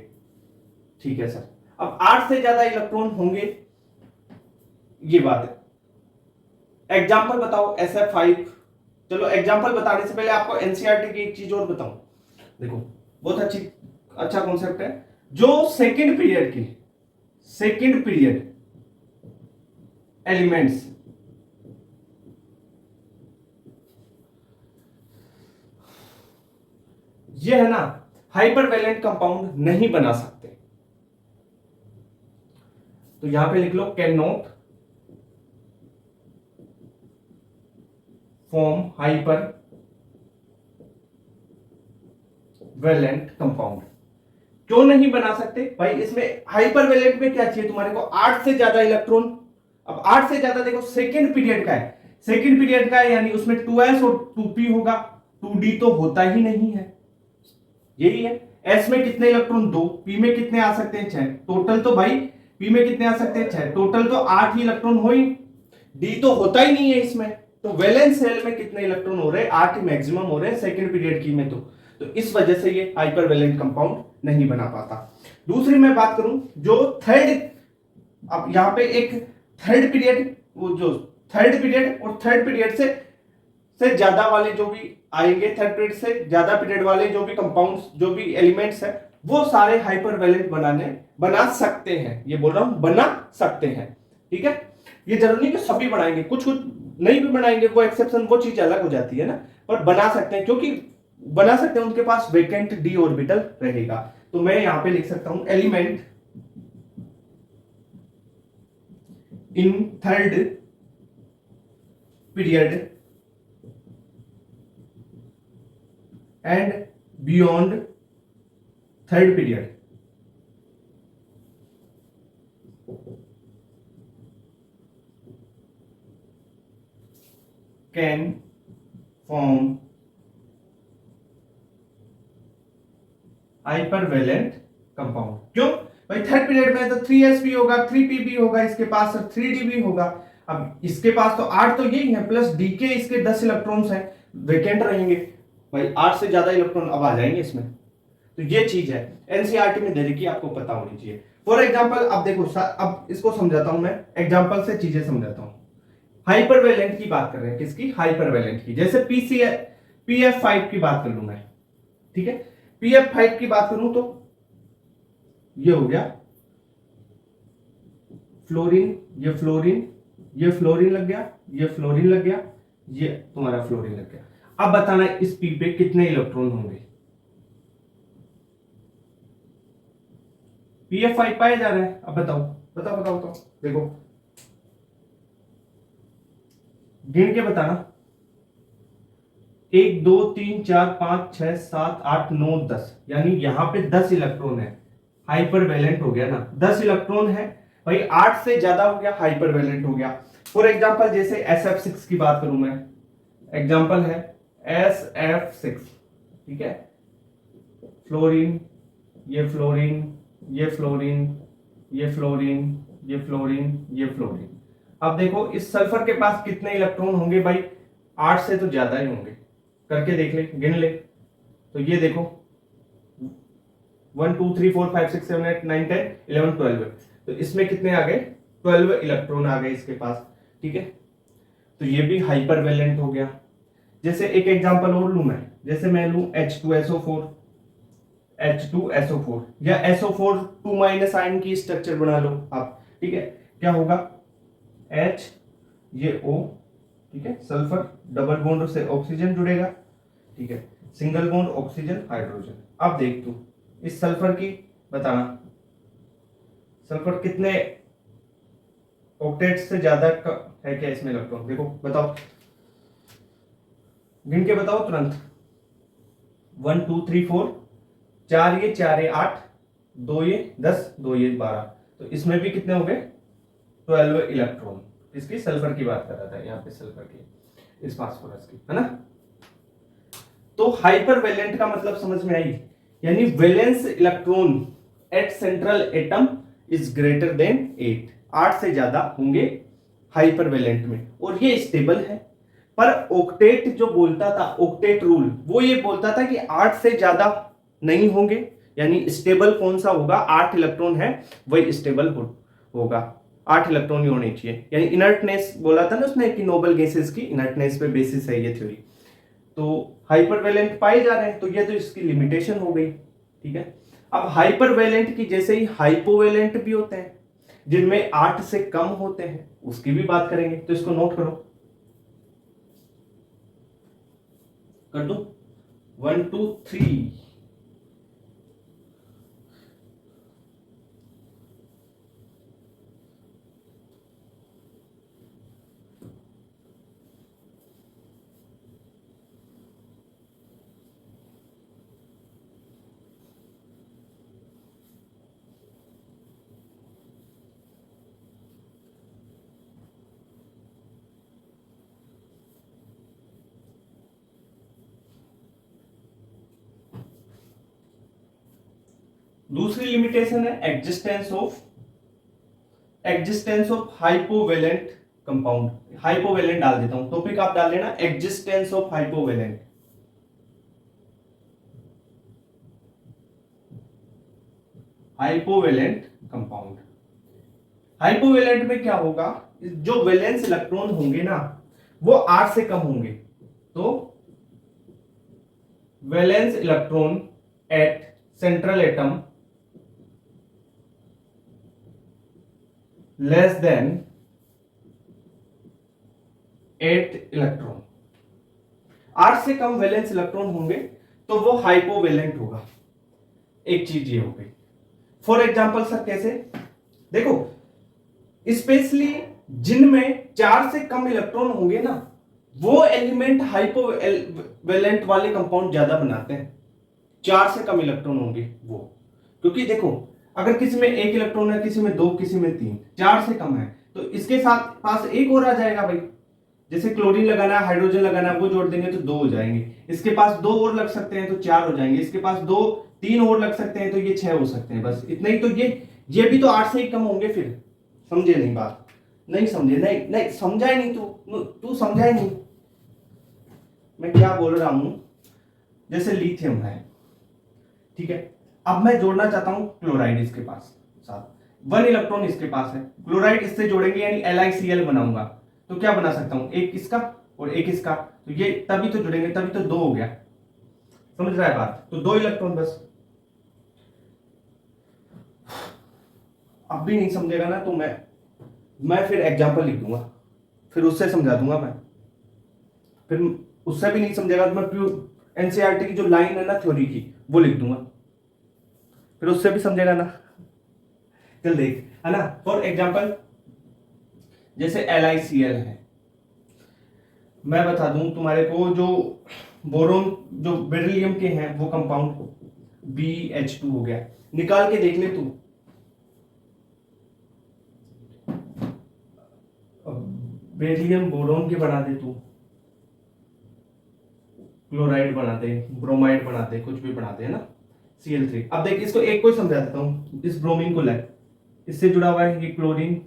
ठीक है सर, अब 8 से ज्यादा इलेक्ट्रॉन होंगे, ये बात है। एग्जांपल बताओ SF5। चलो एग्जांपल बताने से पहले आपको एनसीईआरटी की एक चीज और बताऊं। देखो बहुत अच्छा कॉन्सेप्ट है, जो सेकंड पीरियड एलिमेंट्स ये है ना, हाइपरवैलेंट कंपाउंड नहीं बना सकते। तो यहां पे लिख लो can not form hypervalent compound. क्यों नहीं बना सकते भाई, इसमें हाइपरवैलेंट में क्या चाहिए तुम्हारे को, 8 से ज्यादा इलेक्ट्रॉन। अब 8 से ज्यादा देखो सेकेंड पीरियड का है, सेकेंड पीरियड का है यानी उसमें 2s और 2p होगा, 2d तो होता ही नहीं है, यही है। s में कितने इलेक्ट्रॉन, 2, p में कितने आ सकते हैं, 6, टोटल तो भाई p में कितने आ सकते हैं, 6, टोटल तो 8 ही इलेक्ट्रॉन हो ही, d तो होता ही नहीं है इसमें। तो वैलेंस सेल में कितने इलेक्ट्रॉन हो रहे हैं, 8 ही मैक्सिमम हो रहे हैं सेकंड पीरियड की में। तो इस वजह से ये हाइपरवैलेंट कंपाउंड नहीं बना पाता। दूसरी मैं बात करूं जो थर्ड, अब यहां पे एक थर्ड पीरियड, वो जो थर्ड पीरियड और थर्ड पीरियड से ज्यादा वाले जो भी आएंगे, थर्ड पीरियड से ज्यादा पीरियड वाले जो भी कंपाउंड्स, जो भी एलिमेंट्स है, वो सारे हाइपरवैलेंट बना सकते हैं। ये बोल रहा हूं बना सकते हैं, ठीक है। ये जरूरी नहीं कि सभी बनाएंगे, कुछ नहीं भी बनाएंगे, वो एक्सेप्शन, वो चीज अलग हो जाती है ना, पर बना सकते हैं, क्योंकि बना सकते हैं, उनके पास वेकेंट d ऑर्बिटल रहेगा। तो मैं यहां पे लिख सकता हूं element in third period and beyond third period can form hypervalent compound. क्यों भाई, थर्ड पीरियड में तो 3s भी होगा, 3p भी होगा, इसके पास 3d भी होगा। अब इसके पास तो 8 तो यही है, प्लस d के इसके 10 इलेक्ट्रॉन्स हैं, वेकेंट रहेंगे भाई, 8 से ज्यादा इलेक्ट्रॉन अब आ जाएंगे इसमें। तो ये चीज है एनसीईआरटी में दे रखी, आपको पता होनी चाहिए। फॉर एग्जांपल अब देखो, अब इसको समझाता हूं मैं, एग्जांपल से चीजें समझाता हूं। हाइपरवैलेंट की बात कर रहे हैं, किसकी, हाइपरवैलेंट की। जैसे PF5 की बात कर लूं मैं, ठीक है। PF5 की बात करूं तो ये हो गया फ्लोरीन, ये फ्लोरीन लग गया, ये फ्लोरीन लग गया, ये तुम्हारा फ्लोरीन लग गया। अब बताना इस पी पे कितने इलेक्ट्रॉन होंगे। pf5 पाया जा रहा है। अब बताओ बताओ बताओ बताओ, देखो गिन के बताना। 1 2 3 4 5 6 7 8 9 10, यानी यहां पे 10 इलेक्ट्रॉन है। हाइपरवैलेंट हो गया ना, 10 इलेक्ट्रॉन है भाई, 8 से ज्यादा हो गया, हाइपरवैलेंट हो गया। फॉर एग्जांपल जैसे SF6 की बात करूं मैं, एग्जांपल है SF6, ठीक है, फ्लोरीन, ये फ्लोरीन, ये फ्लोरीन, ये फ्लोरीन, ये फ्लोरीन, ये फ्लोरीन। अब देखो इस सल्फर के पास कितने इलेक्ट्रॉन होंगे भाई, 8 से तो ज्यादा ही होंगे। करके देख ले, गिन ले। तो ये देखो 1 2 3 4 5 6 7 8 9 10 11 12, तो इसमें कितने आ गए, 12 इलेक्ट्रॉन आ गए इसके पास, ठीक है। तो ये भी हाइपरवैलेंट हो गया। जैसे एक एग्जांपल और लूं मैं, जैसे मैं लूं H2SO4, H2SO4 या SO4 2 माइनस आयन की स्ट्रक्चर बना लो आप, ठीक है। क्या होगा, H, ये O, ठीक है, सल्फर, डबल बॉन्ड से ऑक्सीजन जुड़ेगा, ठीक है, सिंगल बॉन्ड ऑक्सीजन हाइड्रोजन। अब देख तू इस सल्फर की बताना, सल्फर कितने ऑक्टेट से ज्यादा है क्या इसमें इलेक्ट्रॉन, देखो बताओ, गिन के बताओ तुरंत। 1 2 3 4, 4 ये 4 ये 8, 2 ये 10, 2 ये 12, तो इसमें भी कितने हो गए, 12 इलेक्ट्रॉन। इसकी सल्फर की बात कर रहा था यहाँ पे, सल्फर की, इस फास्फोरस की, है ना। तो हाइपरवैलेंट का मतलब समझ में आई, यानी valence electron at central atom is greater than 8, 8 से ज्यादा होंगे हाइपरवैलेंट में, और ये स्टेबल है। पर ऑक्टेट जो बोलता था, ऑक्टेट रूल, वो ये बोलता था कि 8 से ज्यादा नहीं होंगे, यानी स्टेबल कौन सा होगा, 8 इलेक्ट्रॉन है वही स्टेबल होगा, 8 इलेक्ट्रॉन ही होने चाहिए। यानी इनर्टनेस बोला था ना उसने कि नोबल गैसेस की इनर्टनेस पे बेसिस है ये थ्योरी। तो हाइपरवैलेंट पाए जा रहे हैं, तो ये तो इसकी लिमिटेशन हो गई, ठीक है। अब हाइपरवैलेंट की जैसे ही हाइपोवैलेंट भी होते हैं, जिनमें 8 से कम होते हैं, उसकी भी बात करेंगे। तो इसको नोट करो, कर दो 1 2 3। दूसरी लिमिटेशन है एग्जिस्टेंस ऑफ हाइपोवैलेंट कंपाउंड। हाइपोवैलेंट डाल देता हूं, टॉपिक आप डाल लेना, एग्जिस्टेंस ऑफ हाइपोवैलेंट। हाइपोवैलेंट कंपाउंड, हाइपोवैलेंट में क्या होगा, जो वैलेंस इलेक्ट्रॉन होंगे ना वो 8 से कम होंगे, तो valence electron at central atom less than 8 electron, 8 से कम वैलेंस इलेक्ट्रॉन होंगे तो वो हाइपोवैलेंट होगा। एक चीज ये हो गई। फॉर एग्जाम्पल सर कैसे, देखो स्पेशली जिनमें 4 से कम इलेक्ट्रॉन होंगे ना, वो एलिमेंट हाइपोवैलेंट वाले कंपाउंड ज्यादा बनाते हैं। 4 से कम इलेक्ट्रॉन होंगे वो, क्योंकि देखो अगर किसी में 1 इलेक्ट्रॉन है, किसी में 2, किसी में 3, 4 से कम है, तो इसके साथ पास एक और आ जाएगा भाई। जैसे क्लोरीन लगाना है, हाइड्रोजन लगाना है, वो जोड़ देंगे तो 2 हो जाएंगे। इसके पास 2 और लग सकते हैं तो 4 हो जाएंगे। इसके पास 2 3 और लग सकते हैं तो ये 6 हो सकते हैं। बस इतना ही, तो ये भी तो 8 से ही कम होंगे फिर। समझे नहीं बात, नहीं समझे, नहीं नहीं समझा ही नहीं, तू समझा ही नहीं मैं क्या बोल रहा हूं। जैसे लिथियम है, ठीक है, अब मैं जोड़ना चाहता हूं क्लोराइड इसके पास साथ, 1 इलेक्ट्रॉन इसके पास है, क्लोराइड इससे जोड़ेंगे यानी LiCl बनाऊंगा, तो क्या बना सकता हूं, एक इसका और एक इसका, तो ये तभी तो जुड़ेंगे, तभी तो 2 हो गया। समझ रहा है बात, तो 2 इलेक्ट्रॉन बस। अब भी नहीं समझेगा ना तो मैं फिर एग्जांपल लिख दूंगा, फिर उससे समझा दूंगा मैं, फिर उससे भी नहीं समझेगा तो मैं प्योर एनसीईआरटी की जो लाइन है ना थ्योरी की वो लिख दूंगा, फिर उससे भी समझेगा ना। चल देख, है ना। फॉर एग्जाम्पल जैसे LiCl है, मैं बता दूं तुम्हारे को, जो बोरोन जो बेरिलियम के हैं वो कंपाउंड BH2 हो गया, निकाल के देख ले तू। बेरिलियम बोरोन के बना दे तू, क्लोराइड बनाते, ब्रोमाइड बनाते, कुछ भी बनाते हैं ना, Cl3। अब देख इसको एक को ही समझा देता हूँ, इस ब्रोमीन को ले, इससे जुड़ा हुआ है ये क्लोरीन,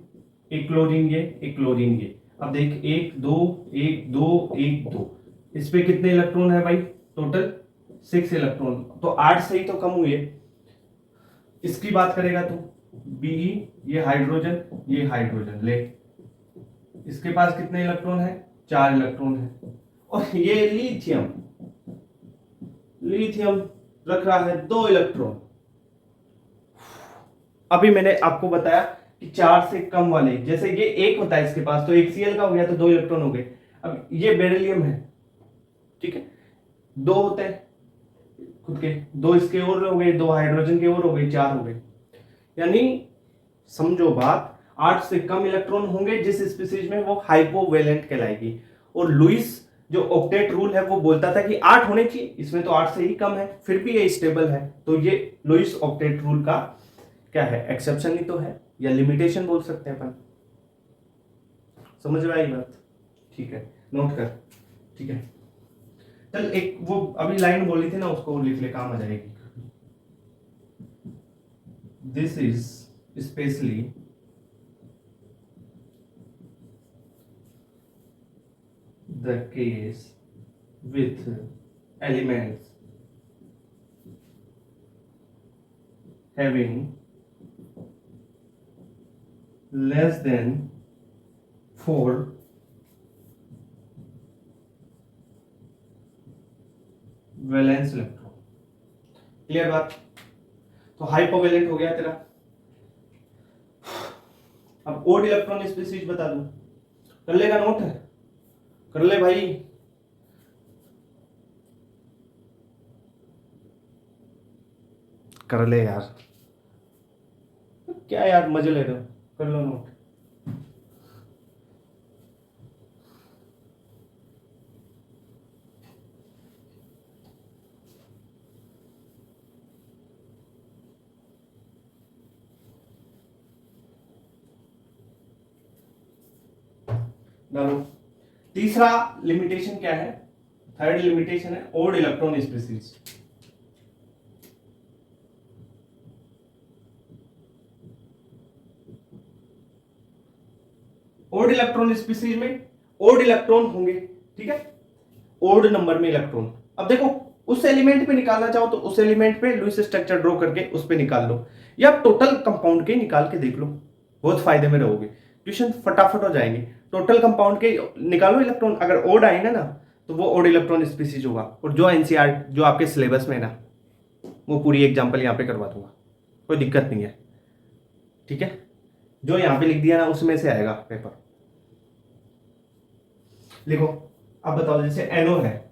एक क्लोरीन ये, एक क्लोरीन ये। अब देख 1 2 1 2 1 2, इस पे कितने इलेक्ट्रॉन है भाई, टोटल 6 इलेक्ट्रॉन, तो 8 से ही तो कम हुए। इसकी बात करेगा तू, Be, ये हाइड्रोजन ले, इसके पास कितने इलेक्ट्रॉन है, 4 इलेक्ट्रॉन है। और ये लिथियम, लिथियम रख रहा है 2 इलेक्ट्रॉन। अभी मैंने आपको बताया कि 4 से कम वाले, जैसे ये एक होता है इसके पास, तो एक Cl का हो गया तो 2 इलेक्ट्रॉन हो गए। अब ये बेरिलियम है, ठीक है, 2 होते हैं खुद के, 2 इसके और हो गए, 2 हाइड्रोजन के और हो गए, 4 हो गए। यानी समझो बात, 8 से कम इलेक्ट्रॉन होंगे जिस स्पीसीज में, वो हाइपोवेलेंट कहलाएगी। और लुईस जो ऑक्टेट रूल है वो बोलता था कि 8 होने चाहिए, इसमें तो 8 से ही कम है, फिर भी ये स्टेबल है। तो ये लुईस ऑक्टेट रूल का क्या है, एक्सेप्शन ही तो है, या लिमिटेशन बोल सकते हैं अपन। समझ में आई बात? ठीक है, नोट कर। ठीक है, चल एक वो अभी लाइन बोली थी ना, उसको लिख ले, काम आ जाएगी। This is specially the case with elements having less than 4 valence electron. Clear बात? तो हाइपोवैलेंट हो गया तेरा। अब ओड इलेक्ट्रॉन स्पीसीज बता दूं, कर लेगा नोट है, कर ले भाई। कर ले यार, क्या यार मजे ले रहे हो, कर लो नोट। डालो। तीसरा लिमिटेशन क्या है, थर्ड लिमिटेशन है odd electron species. Odd electron species में ओड इलेक्ट्रॉन होंगे, ठीक है, ओड नंबर में इलेक्ट्रॉन। अब देखो उस एलिमेंट पे निकालना चाहो तो उस एलिमेंट पे लुईस स्ट्रक्चर ड्रॉ करके उस पे निकाल लो, या टोटल कंपाउंड के निकाल के देख लो, बहुत फायदे में रहोगे, क्वेश्चन फटाफट हो जाएंगे। टोटल कंपाउंड के निकालो इलेक्ट्रॉन, अगर ओड आएगा ना तो वो ओड इलेक्ट्रॉन स्पीसीज होगा। और जो एनसीईआर जो आपके सिलेबस में है ना, वो पूरी एग्जांपल यहाँ पे करवा दूंगा, कोई दिक्कत नहीं है, ठीक है। जो यहाँ पे लिख दिया ना उसमें से आएगा पेपर। लिखो, अब बताओ जैसे एनओ है,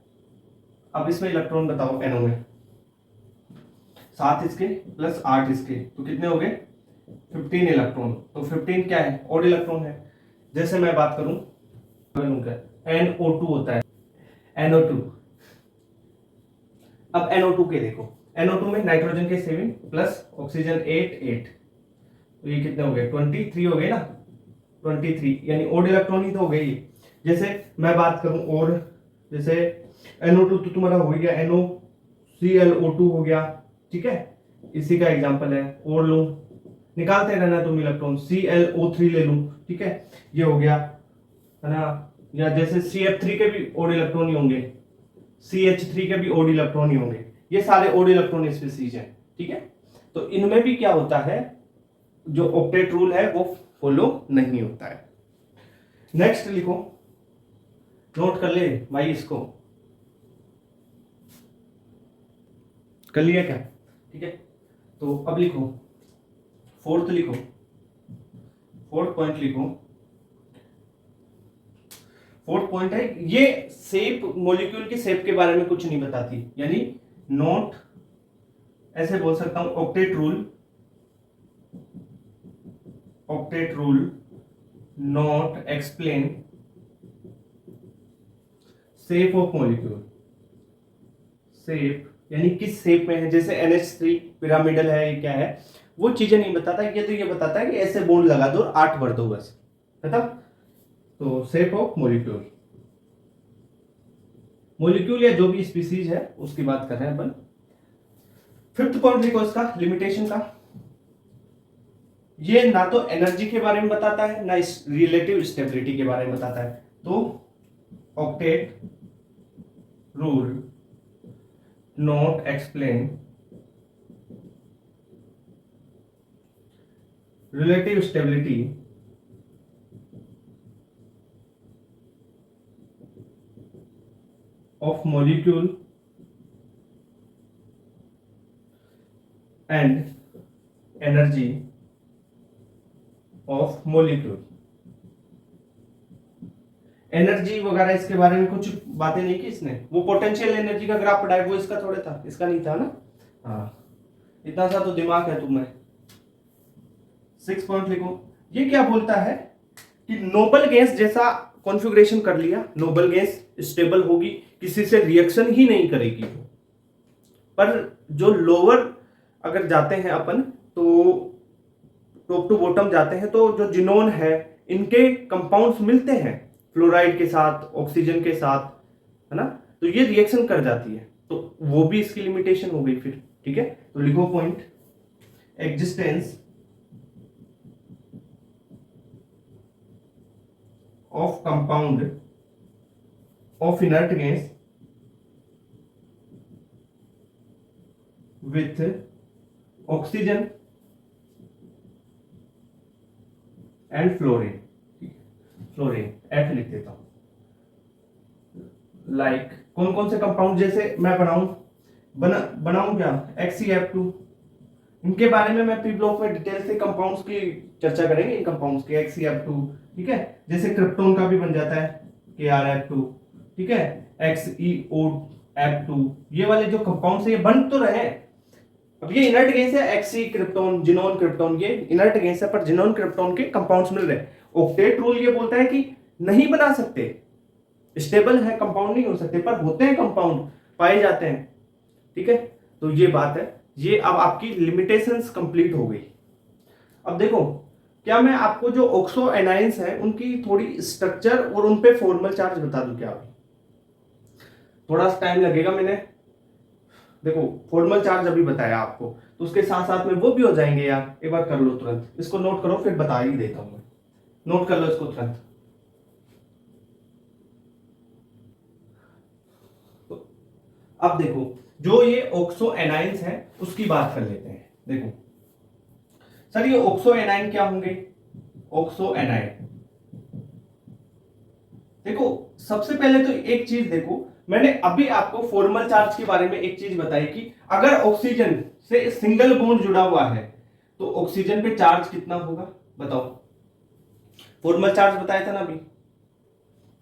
अब इसमें इलेक्ट्रॉन बताओ एनओ में, 7 इसके प्लस 8 इसके, तो कितने हो गए 15 इलेक्ट्रॉन। तो 15 क्या है, ओड इलेक्ट्रॉन है। जैसे मैं बात करूं NO2 होता है, NO2। अब NO2 के देखो, NO2 में नाइट्रोजन के 7 प्लस ऑक्सीजन 8, तो ये कितने हो गए 23 हो गए ना, 23 यानी ओड इलेक्ट्रॉन ही तो हो गए ये। जैसे मैं बात करूं और, जैसे NO2 तो तुम्हारा हो गया, NOClO2 हो गया, ठीक है, इसी का एग्जांपल है। और लो, निकालते रहना तुम इलेक्ट्रॉन, ClO3 ले लूं, ठीक है, ये हो गया, है ना। या जैसे CF3 के भी ओड इलेक्ट्रॉन ही होंगे, CH3 के भी ओड इलेक्ट्रॉन ही होंगे, ये सारे ओड इलेक्ट्रॉन स्पीसीज हैं, ठीक है। तो इनमें भी क्या होता है, जो ऑक्टेट रूल है वो फॉलो नहीं होता है। नेक्स्ट लिखो, नोट कर ले भाई, इसको कर लिया क्या, ठीक है। तो अब लिखो, फोर्थ लिखो, फोर्थ पॉइंट लिखो, फोर्थ पॉइंट है, ये शेप, मॉलिक्यूल की शेप के बारे में कुछ नहीं बताती, यानी नॉट, ऐसे बोल सकता हूं, octet rule not explain shape of molecule. Shape यानी किस शेप में है, जैसे NH3 पिरामिडल है, ये क्या है, वो चीजें नहीं बताता। ये तो ये बताता है कि ऐसे बॉन्ड लगा दो, 8 भर दो, बस खत्म। तो शेप ऑफ मॉलिक्यूल, मॉलिक्यूल या जो भी स्पीसीज है उसकी बात कर रहे हैं अपन। फिफ्थ पॉइंट लिखो इसका, लिमिटेशन का। ये ना तो एनर्जी के बारे में बताता है, ना रिलेटिव स्टेबिलिटी के बारे में बताता है। तो octet rule not explain relative stability of molecule and energy of molecule. Energy वगैरह इसके बारे में कुछ बातें नहीं की इसने। वो पोटेंशियल एनर्जी का ग्राफ पढ़ा है, वो इसका थोड़े था, इसका नहीं था ना। हाँ, इतना सा तो दिमाग है तुम्हें। 6 पॉइंट लिखो। ये क्या बोलता है कि नोबल गैस जैसा कॉन्फ़िगरेशन कर लिया, नोबल गैस स्टेबल होगी, किसी से रिएक्शन ही नहीं करेगी। पर जो लोअर अगर जाते हैं अपन, तो टॉप टू बॉटम जाते हैं, तो जो जिनोन है इनके कंपाउंड्स मिलते हैं फ्लोराइड के साथ, ऑक्सीजन के साथ, है ना, तो ये रिएक्शन कर जाती है, तो वो भी इसकी लिमिटेशन हो गई फिर। ठीक है, तो लिखो point, existence of compound of inert gas with oxygen and fluorine. Fluorine F लिख देता हूं। लाइक कौन कौन से कंपाउंड, जैसे मैं बनाऊं क्या, XeF2, इनके बारे में मैं पी ब्लॉक में डिटेल से कंपाउंड्स की चर्चा करेंगे, इन कंपाउंड्स के XeF2। ठीक है, जैसे क्रिप्टोन का भी बन जाता है KrF2। ठीक है, XeOF2, ये वाले जो कंपाउंड्स है ये बन तो रहे। अब ये इनर्ट गैस है, एक्सी क्रिप्टोन, जिनोन क्रिप्टोन, ये इनर्ट गैस है, पर जिनोन क्रिप्टोन के कंपाउंड्स मिल रहे हैं। ऑक्टेट रूल ये बोलता है कि नहीं बना सकते, स्टेबल है कंपाउंड नहीं हो सकते, पर होते हैं कंपाउंड, पाए जाते हैं। ठीक है, तो ये बात है। ये अब आपकी लिमिटेशंस कंप्लीट हो गई। अब देखो, क्या मैं आपको जो ऑक्सो एनाइंस है उनकी थोड़ी स्ट्रक्चर और उन पे फॉर्मल चार्ज बता दूं क्या? थोड़ा सा टाइम लगेगा, मैंने देखो फॉर्मल चार्ज अभी बताया आपको, तो उसके साथ साथ में वो भी हो जाएंगे यार, एक बार कर लो तुरंत, इसको नोट करो, फिर बता ही देता हूं मैं। नोट कर लो इसको तुरंत। तो अब देखो, जो ये ऑक्सो एनाइंस है उसकी बात कर लेते हैं। देखो सर, ये ऑक्सो एनाइन क्या होंगे? ऑक्सो एनाइन, देखो सबसे पहले तो एक चीज देखो, मैंने अभी आपको फॉर्मल चार्ज के बारे में एक चीज बताई कि अगर ऑक्सीजन से सिंगल बॉन्ड जुड़ा हुआ है तो ऑक्सीजन पे चार्ज कितना होगा, बताओ। फॉर्मल चार्ज बताया था ना अभी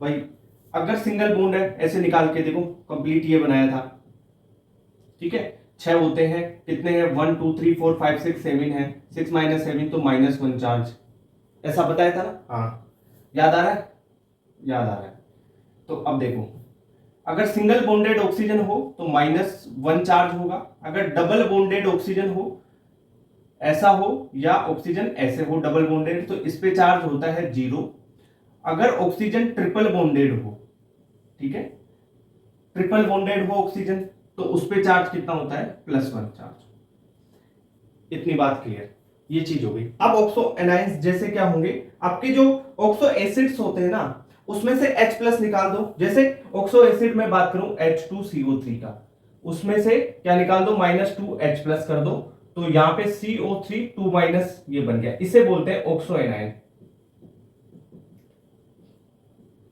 भाई, अगर सिंगल बॉन्ड है, ऐसे निकाल के देखो, कंप्लीट ये बनाया था। ठीक है, 6 होते हैं, कितने हैं, 1 2 3 4 5 6 7 है, 6 - 7 तो -1 चार्ज, ऐसा बताया था ना। हाँ, याद आ रहा है? याद आ रहा है। तो अब देखो, अगर सिंगल बॉन्डेड ऑक्सीजन हो तो -1 चार्ज होगा, अगर डबल बॉन्डेड ऑक्सीजन हो, ऐसा हो, या ऑक्सीजन ऐसे हो डबल बॉन्डेड, तो इस पे चार्ज होता है 0। अगर ऑक्सीजन ट्रिपल बॉन्डेड हो, ठीक है, ट्रिपल बॉन्डेड हो ऑक्सीजन, तो उस पे चार्ज कितना होता है, +1 चार्ज। इतनी बात क्लियर, ये चीज हो गई। अब ऑक्सो एनाइंस जैसे क्या होंगे, आपके जो ऑक्सो एसिड्स होते हैं ना, उसमें से H+ निकाल दो। जैसे ऑक्सो एसिड में बात करूं H2CO3 का, उसमें से क्या निकाल दो, -2H+ कर दो, तो यहां पे CO3 2- ये बन गया, इसे बोलते हैं ऑक्सो एनाइन।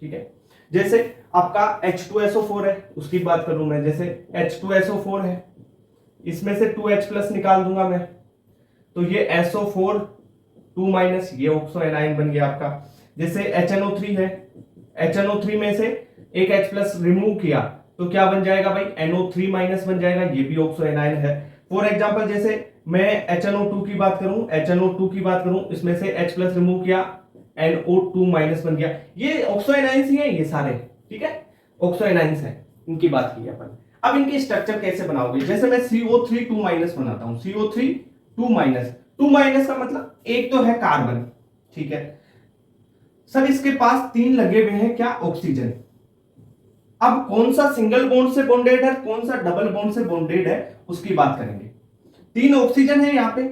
ठीक है, जैसे आपका H2SO4 है, उसकी बात करूं मैं, जैसे H2SO4 है, इसमें से 2H+ निकाल दूंगा मैं, तो ये SO4 2- ये ऑक्सो एनाइन बन गया आपका। जैसे HNO3 है, HNO3 में से एक H प्लस रिमूव किया तो क्या बन जाएगा भाई, NO3 माइनस बन जाएगा, ये भी ऑक्सो एनायन है। फॉर एग्जांपल जैसे मैं HNO2 की बात करूं, HNO2 की बात करूं, इसमें से H प्लस रिमूव किया, NO2 माइनस बन गया, ये ऑक्सो एनायंस ही है ये सारे, ठीक है, ऑक्सो एनायंस है, इनकी बात की अपन। अब इनकी स्ट्रक्चर कैसे बनाओगे, जैसे मैं CO3 2 माइनस बनाता हूं, CO3 2 माइनस, 2 माइनस का मतलब एक तो है कार्बन, ठीक है सर, इसके पास 3 लगे हुए हैं क्या, ऑक्सीजन। अब कौन सा सिंगल बॉन्ड से बॉन्डेड है, कौन सा डबल बॉन्ड से बॉन्डेड है, उसकी बात करेंगे। 3 ऑक्सीजन है यहाँ पे,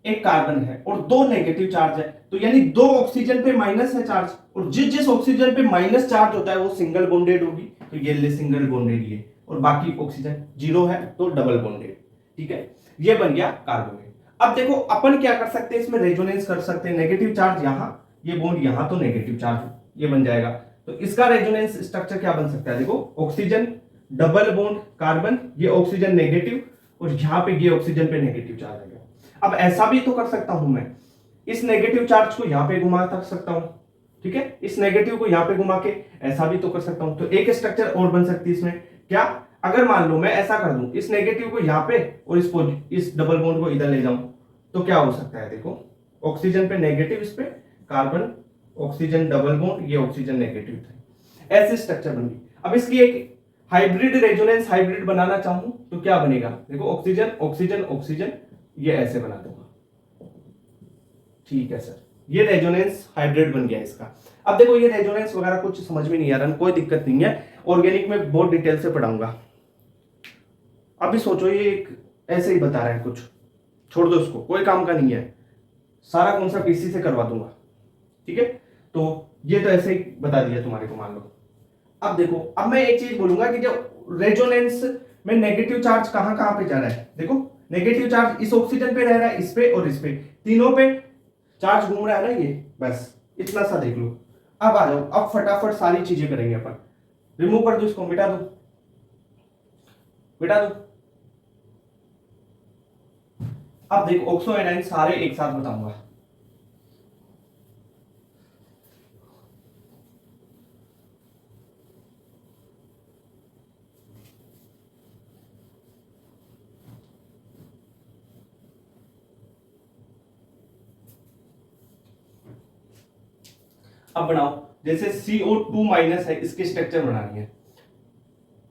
एक कार्बन है और 2 नेगेटिव चार्ज है, तो यानी 2 ऑक्सीजन पे माइनस है चार्ज, और जिस जिस ऑक्सीजन पे माइनस चार्ज होता है वो सिंगल बॉन्डेड होगी, तो ये ले सिंगल बॉन्डेड ये, और बाकी ऑक्सीजन 0 है तो डबल बॉन्डेड, ठीक है, ये बन गया कार्बोनेट। अब देखो अपन क्या कर सकते हैं, इसमें रेजोनेंस कर सकते हैं, नेगेटिव चार्ज यहां, ये बॉन्ड यहां, तो नेगेटिव चार्ज ये बन जाएगा, तो इसका रेजोनेंस स्ट्रक्चर क्या बन सकता है, देखो ऑक्सीजन डबल बॉन्ड कार्बन, ये ऑक्सीजन नेगेटिव, और यहां पे ये ऑक्सीजन पे नेगेटिव चार्ज आ गया। अब ऐसा भी तो कर सकता हूं मैं, इस नेगेटिव चार्ज को यहां पे घुमा सकता हूं, ठीक है, इस नेगेटिव को यहां पे घुमा के ऐसा भी तो कर सकता हूं, तो एक स्ट्रक्चर और बन सकती है इसमें, क्या, अगर मान लो मैं ऐसा कर दूं, इस नेगेटिव को यहां पे और इस डबल बॉन्ड को इधर ले जाऊं, तो क्या हो सकता है, देखो ऑक्सीजन पे नेगेटिव, इस पे कार्बन, ऑक्सीजन डबल बॉन्ड, ये ऑक्सीजन नेगेटिव था, ऐसे स्ट्रक्चर बन गई। अब इसकी एक हाइब्रिड रेजोनेंस हाइब्रिड बनाना चाहूं तो क्या बनेगा, देखो ऑक्सीजन ऑक्सीजन ऑक्सीजन, ये ऐसे बना दूंगा, ठीक है सर, ये रेजोनेंस हाइब्रिड बन गया इसका। अब देखो ये रेजोनेंस वगैरह कुछ समझ में नहीं आ रहा, कोई दिक्कत नहीं है, ऑर्गेनिक में बहुत डिटेल से पढ़ाऊंगा। अभी सोचो ये एक ऐसे ही बता रहा है कुछ, छोड़ दो इसको, कोई काम का नहीं है, सारा कौन सा पीसी से करवा दूंगा, ठीक है, तो ये तो ऐसे ही बता दिया तुम्हारे को, मान लो। अब देखो, अब मैं एक चीज बोलूंगा कि जब रेजोनेंस में नेगेटिव चार्ज कहां कहां पे जा रहा है, देखो नेगेटिव चार्ज इस ऑक्सीजन पे रह रहा है, इस पे और इस पे, तीनों पे चार्ज घूम रहा है ना, ये बस इतना सा देख लो। अब आ जाओ, अब फटाफट सारी चीजें करेंगे अपन, रिमूव कर दो इसको, मिटा दो, मिटा दो। अब देखो ऑक्सो एनायन सारे एक साथ बताऊंगा, अब बनाओ, जैसे CO2 माइनस है, इसकी स्ट्रक्चर बनानी है,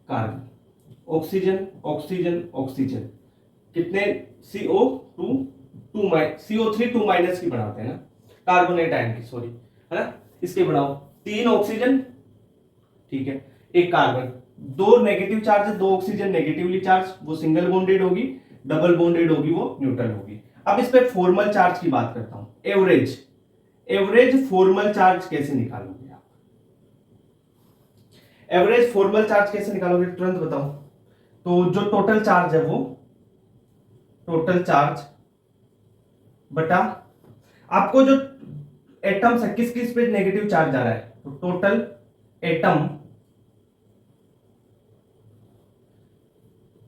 कार्बन, ऑक्सीजन ऑक्सीजन ऑक्सीजन, कितने CO2 CO3 2 माइनस की बनाते हैं ना, कार्बोनेट आयन की, सॉरी, है ना, इसके बनाओ 3 ऑक्सीजन, ठीक है, एक कार्बन, 2 नेगेटिव चार्ज है, 2 ऑक्सीजन नेगेटिवली चार्ज, वो सिंगल बॉन्डेड होगी, डबल बॉन्डेड होगी वो न्यूट्रल होगी। अब इस पे फॉर्मल चार्ज की बात करता हूं, एवरेज, एवरेज फॉर्मल चार्ज कैसे निकालोगे आप, एवरेज फॉर्मल चार्ज कैसे निकालोगे, तुरंत बताओ। तो जो टोटल चार्ज है वो टोटल चार्ज बटा, आपको जो एटम्स है किस किस पे नेगेटिव चार्ज आ रहा है, तो टोटल एटम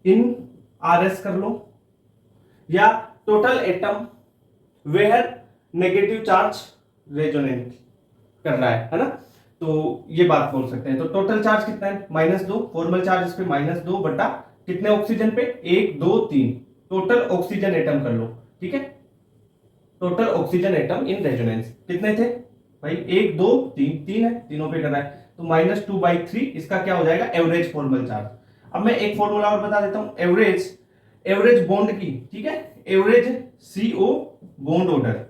इन RS कर लो, या total atom where negative charge resonate कर रहा है ना, तो ये बात बोल सकते हैं। तो टोटल चार्ज कितना है, -2, फॉर्मल चार्ज इस पे -2 बटा कितने ऑक्सीजन पे, 1 2 3, टोटल ऑक्सीजन एटम कर लो, ठीक है, total oxygen atom in resonance कितने थे भाई, 1 2 3, 3 है, तीनों पे कर रहा है, तो -2/3 इसका क्या हो जाएगा, एवरेज फॉर्मल चार्ज। अब मैं एक फॉर्मूला और बता देता हूं, एवरेज, एवरेज बॉन्ड की, ठीक है, एवरेज CO बॉन्ड ऑर्डर,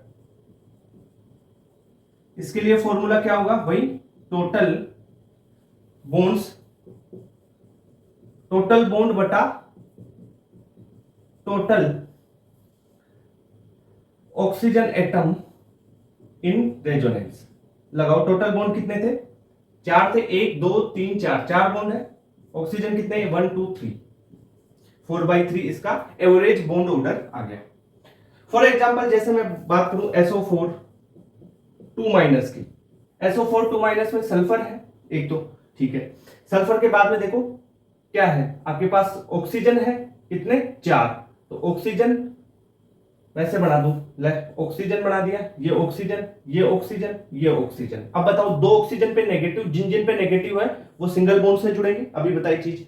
इसके लिए फॉर्मूला क्या होगा भाई, टोटल बॉन्ड्स, टोटल बॉन्ड बटा total oxygen atom in resonance. लगाओ, टोटल बॉन्ड कितने थे, 4 थे, 1 2 3 4, 4 बॉन्ड है, ऑक्सीजन कितने 1 2 3, 4/3 इसका एवरेज बॉन्ड ऑर्डर आ गया। फॉर एग्जांपल जैसे मैं बात करूं SO4 2 माइनस की, SO4 2 माइनस में सल्फर है एक, तो ठीक है, सल्फर के बाद में देखो क्या है आपके पास, ऑक्सीजन है कितने 4, तो ऑक्सीजन वैसे बना दूं, ले ऑक्सीजन बना दिया, ये ऑक्सीजन, ये ऑक्सीजन, ये ऑक्सीजन। अब बताओ दो ऑक्सीजन पे नेगेटिव, जिन जिन पे नेगेटिव है वो सिंगल बॉन्ड से जुड़ेंगे, अभी बताई चीज,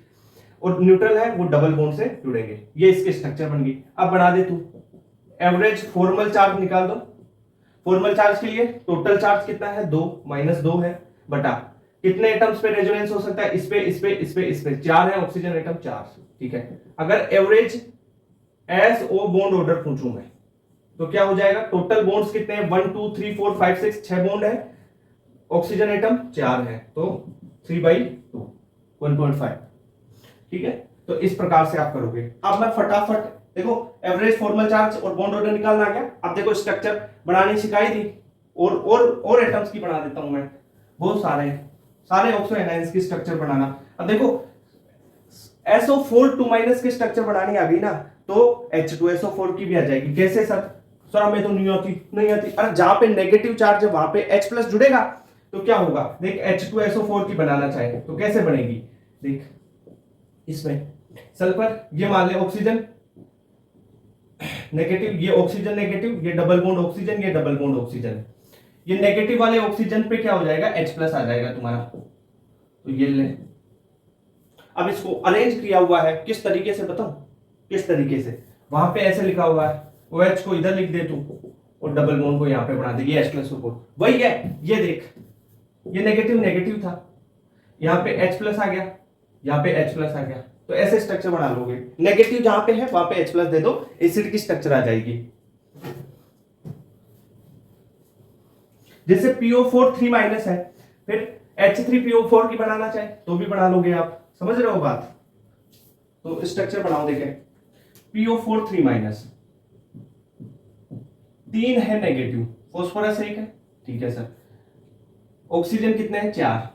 और न्यूट्रल है वो डबल बॉन्ड से जुड़ेंगे। ये इसके स्ट्रक्चर बन गई। अब बना दे तू एवरेज फॉर्मल चार्ज निकाल दो। फॉर्मल चार्ज के लिए टोटल चार्ज कितना है, 2 माइनस 2 है, बटा कितने एटम्स पे रेजोनेंस हो सकता है, इस पे इस पे इस पे इस पे 4 है ऑक्सीजन एटम 4, ठीक है। अगर average S O bond order पूछूं मैं तो क्या हो जाएगा, टोटल बॉन्ड्स कितने हैं, 1 2 3 4 5 6, 6 बॉन्ड है, ऑक्सीजन एटम 4 है, तो 3/2 1.5, ठीक है। तो इस प्रकार से आप करोगे। अब मैं फटाफट देखो एवरेज फॉर्मल चार्ज और बॉन्ड ऑर्डर निकालना आ गया। अब देखो स्ट्रक्चर बनानी सिखाई थी, और एटम्स की बना देता हूं मैं, बहुत सारे ऑक्सो एनायंस की स्ट्रक्चर बनाना। अब देखो SO4 2- के स्ट्रक्चर बनानी आ गई ना, तो H2SO4 की भी आ जाएगी। कैसे सर हमें तो नहीं आती। अरे जहां पे नेगेटिव चार्ज है वहां पे H+ जुड़ेगा तो क्या होगा, देख H2SO4 की बनाना चाहे तो कैसे बनेगी, देख इसमें सल्फर, ये मान ले ऑक्सीजन नेगेटिव, ये ऑक्सीजन नेगेटिव, ये डबल बॉन्ड ऑक्सीजन, ये डबल बॉन्ड ऑक्सीजन, ये नेगेटिव वाले ऑक्सीजन पे क्या हो जाएगा, H+ आ जाएगा तुम्हारा। तो ये ले, अब इसको अरेंज किया हुआ है किस तरीके से बताऊं, किस तरीके से, वहां पे ऐसे लिखा हुआ है, OH को इधर लिख दे तू और डबल बॉन्ड को यहां पे बना दे, ये H+O4 वही है। ये देख ये नेगेटिव नेगेटिव था, यहां पे H+ आ गया, यहां पे H+ आ गया, तो ऐसे स्ट्रक्चर बना लोगे। नेगेटिव जहां पे है वहां पे H+ दे दो, एसिड की स्ट्रक्चर आ जाएगी। जैसे PO4 3- है, फिर H3PO4 की बनाना चाहे तो भी बना लोगे आप, समझ रहे हो बात। तो स्ट्रक्चर बनाओ, देखें PO4 3- 3 है नेगेटिव, फॉस्फोरस 1 है, ठीक है सर। ऑक्सीजन कितने हैं, 4,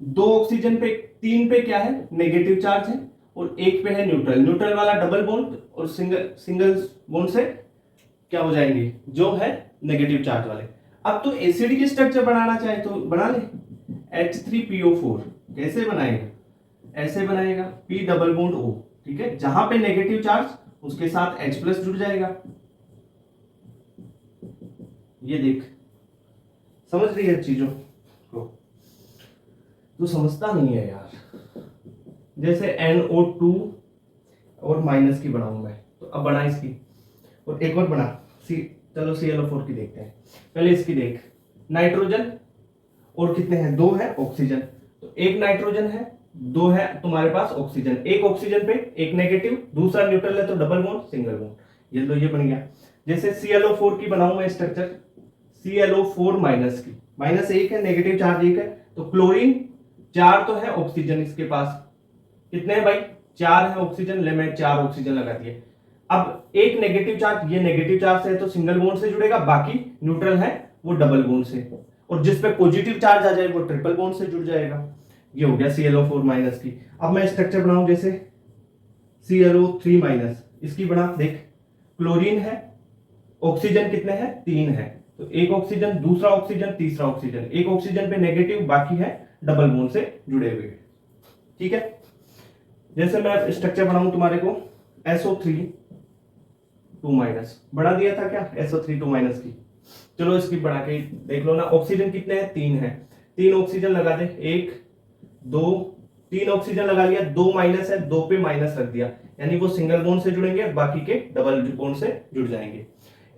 2 ऑक्सीजन पे 3 पे क्या है नेगेटिव चार्ज है, और 1 पे है न्यूट्रल। न्यूट्रल वाला डबल बॉन्ड और सिंगल बॉन्ड से क्या हो जाएंगे, जो है नेगेटिव चार्ज वाले। अब तो एसिड की स्ट्रक्चर बनाना चाहे तो बना ले, H3PO4 कैसे बनाएगा, ऐसे बनाएगा, P डबल बॉन्ड O, ठीक है। जहां पे नेगेटिव चार्ज उसके साथ H+ जुड़ जाएगा। ये देख, समझ रही है चीजों को, तो समझता नहीं है यार। जैसे NO2 और माइनस की बनाऊं मैं, तो अब बना इसकी, और एक और बना चलो ClO4 की देखते हैं। पहले इसकी देख, नाइट्रोजन और कितने हैं, 2 है ऑक्सीजन, तो एक नाइट्रोजन है, 2 है तुम्हारे पास ऑक्सीजन, एक ऑक्सीजन पे एक नेगेटिव, दूसरा न्यूट्रल है तो डबल बॉन्ड सिंगल बॉन्ड, ये लो ये बन गया। जैसे ClO4 की बनाऊं मैं स्ट्रक्चर, ClO4- की, -1 है, नेगेटिव चार्ज 1 है, तो क्लोरीन 4 तो है ऑक्सीजन इसके पास, कितने हैं भाई, 4 है ऑक्सीजन, ले मैं 4 ऑक्सीजन लगा दिए। अब एक नेगेटिव चार्ज, ये नेगेटिव चार्ज है तो सिंगल बॉन्ड से जुड़ेगा, बाकी न्यूट्रल है वो डबल बॉन्ड से, और जिस पे पॉजिटिव चार्ज आ जाए वो ट्रिपल बॉन्ड से जुड़ जाएगा। ये हो गया ClO4- की। अब मैं स्ट्रक्चर बनाऊं, जैसे ClO3-, इसकी बना, देख क्लोरीन है, ऑक्सीजन कितने हैं, 3 है, तो एक ऑक्सीजन, दूसरा ऑक्सीजन, तीसरा ऑक्सीजन, एक ऑक्सीजन पे नेगेटिव, बाकी है डबल बॉन्ड से जुड़े हुए, ठीक है। जैसे मैं स्ट्रक्चर बनाऊं तुम्हारे को SO3-, बना दिया था क्या, SO3-, की। चलो इसकी बना के देख लो ना, ऑक्सीजन कितने हैं, 3 है, 3 ऑक्सीजन लगा दे, 1 2 3 ऑक्सीजन लगा लिया, 2 माइनस है, 2 पे माइनस रख दिया, यानी वो सिंगल बॉन्ड से जुड़ेंगे, बाकी के डबल बॉन्ड से जुड़ जाएंगे।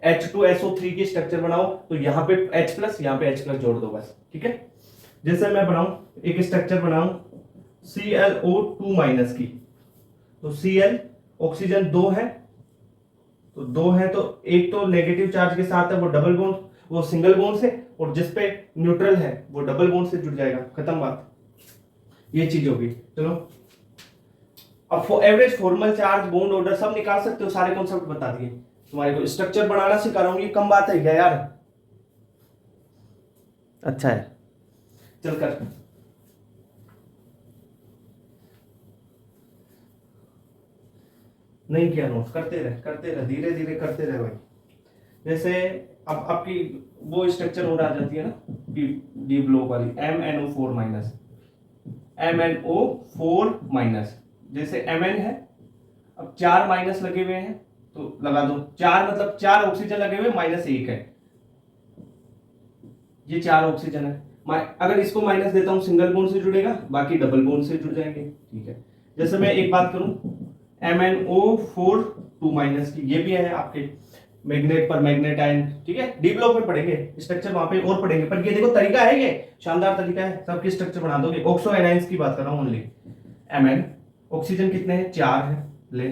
H2SO3 की स्ट्रक्चर बनाओ, तो यहाँ पे H+, यहाँ पे H+ जोड़ दो बस, ठीक है। जैसे मैं बनाऊं एक स्ट्रक्चर बनाऊं ClO2- की, तो Cl ऑक्सीजन 2 है, तो 2 है तो एक तो नेगेटिव चार्ज के साथ है वो डबल बॉन्ड, वो सिंगल बॉन्ड से, और जिस पे न्यूट्रल है वो डबल बॉन्ड से जुड़ जाएगा, खत्म बात, ये चीज होगी। चलो अब average formal charge bond order सब निकाल सकते हो, सारे कॉन्सेप्ट बता दिए तुम्हारे को, स्ट्रक्चर बनाना सिखा रहा हूं, ये कम बात है क्या यार, अच्छा है, चल कर। नहीं किया नोट, करते रह धीरे धीरे करते रहे भाई। जैसे अब आपकी वो स्ट्रक्चर और आ जाती है ना, डी ब्लॉक वाली, MnO4-, MnO4-, जैसे Mn है, अब 4 माइनस लगे हुए हैं तो लगा दो, 4 मतलब 4 ऑक्सीजन लगे हुए, -1 है, ये 4 ऑक्सीजन है। अगर इसको माइनस देता हूं सिंगल बॉन्ड से जुड़ेगा, बाकी डबल बॉन्ड से जुड़ जाएंगे, ठीक है। जैसे मैं एक बात करूं, MnO4 2 माइनस की, ये भी है आपके मैग्नेट पर मैग्नेट आयन, ठीक है। डी ब्लॉक में पढ़ेंगे स्ट्रक्चर, वहां पे और पढ़ेंगे, पर ये देखो तरीका है, ये शानदार तरीका है, सबके स्ट्रक्चर बना दोगे। ऑक्सो एनाइंस की बात कर रहा हूं ओनली। Mn ऑक्सीजन कितने हैं, 4 है, ले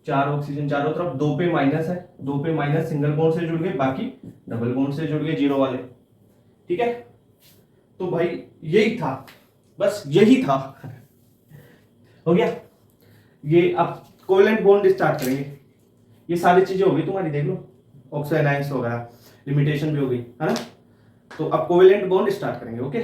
4 ऑक्सीजन चारों तरफ, 2 पे माइनस है, 2 पे माइनस, सिंगल बॉन्ड से जुड़ गए, बाकी डबल बॉन्ड से जुड़ गए, जीरो वाले, ठीक है। तो भाई यही था, बस यही था, हो गया। ये अब कोवेलेंट बॉन्ड स्टार्ट करेंगे, ये सारी चीजें हो गई तुम्हारी, देख लो, ऑक्सो एनाइंस वगैरह, लिमिटेशन भी हो गई, है ना। तो अब कोवेलेंट बॉन्ड स्टार्ट करेंगे, ओके।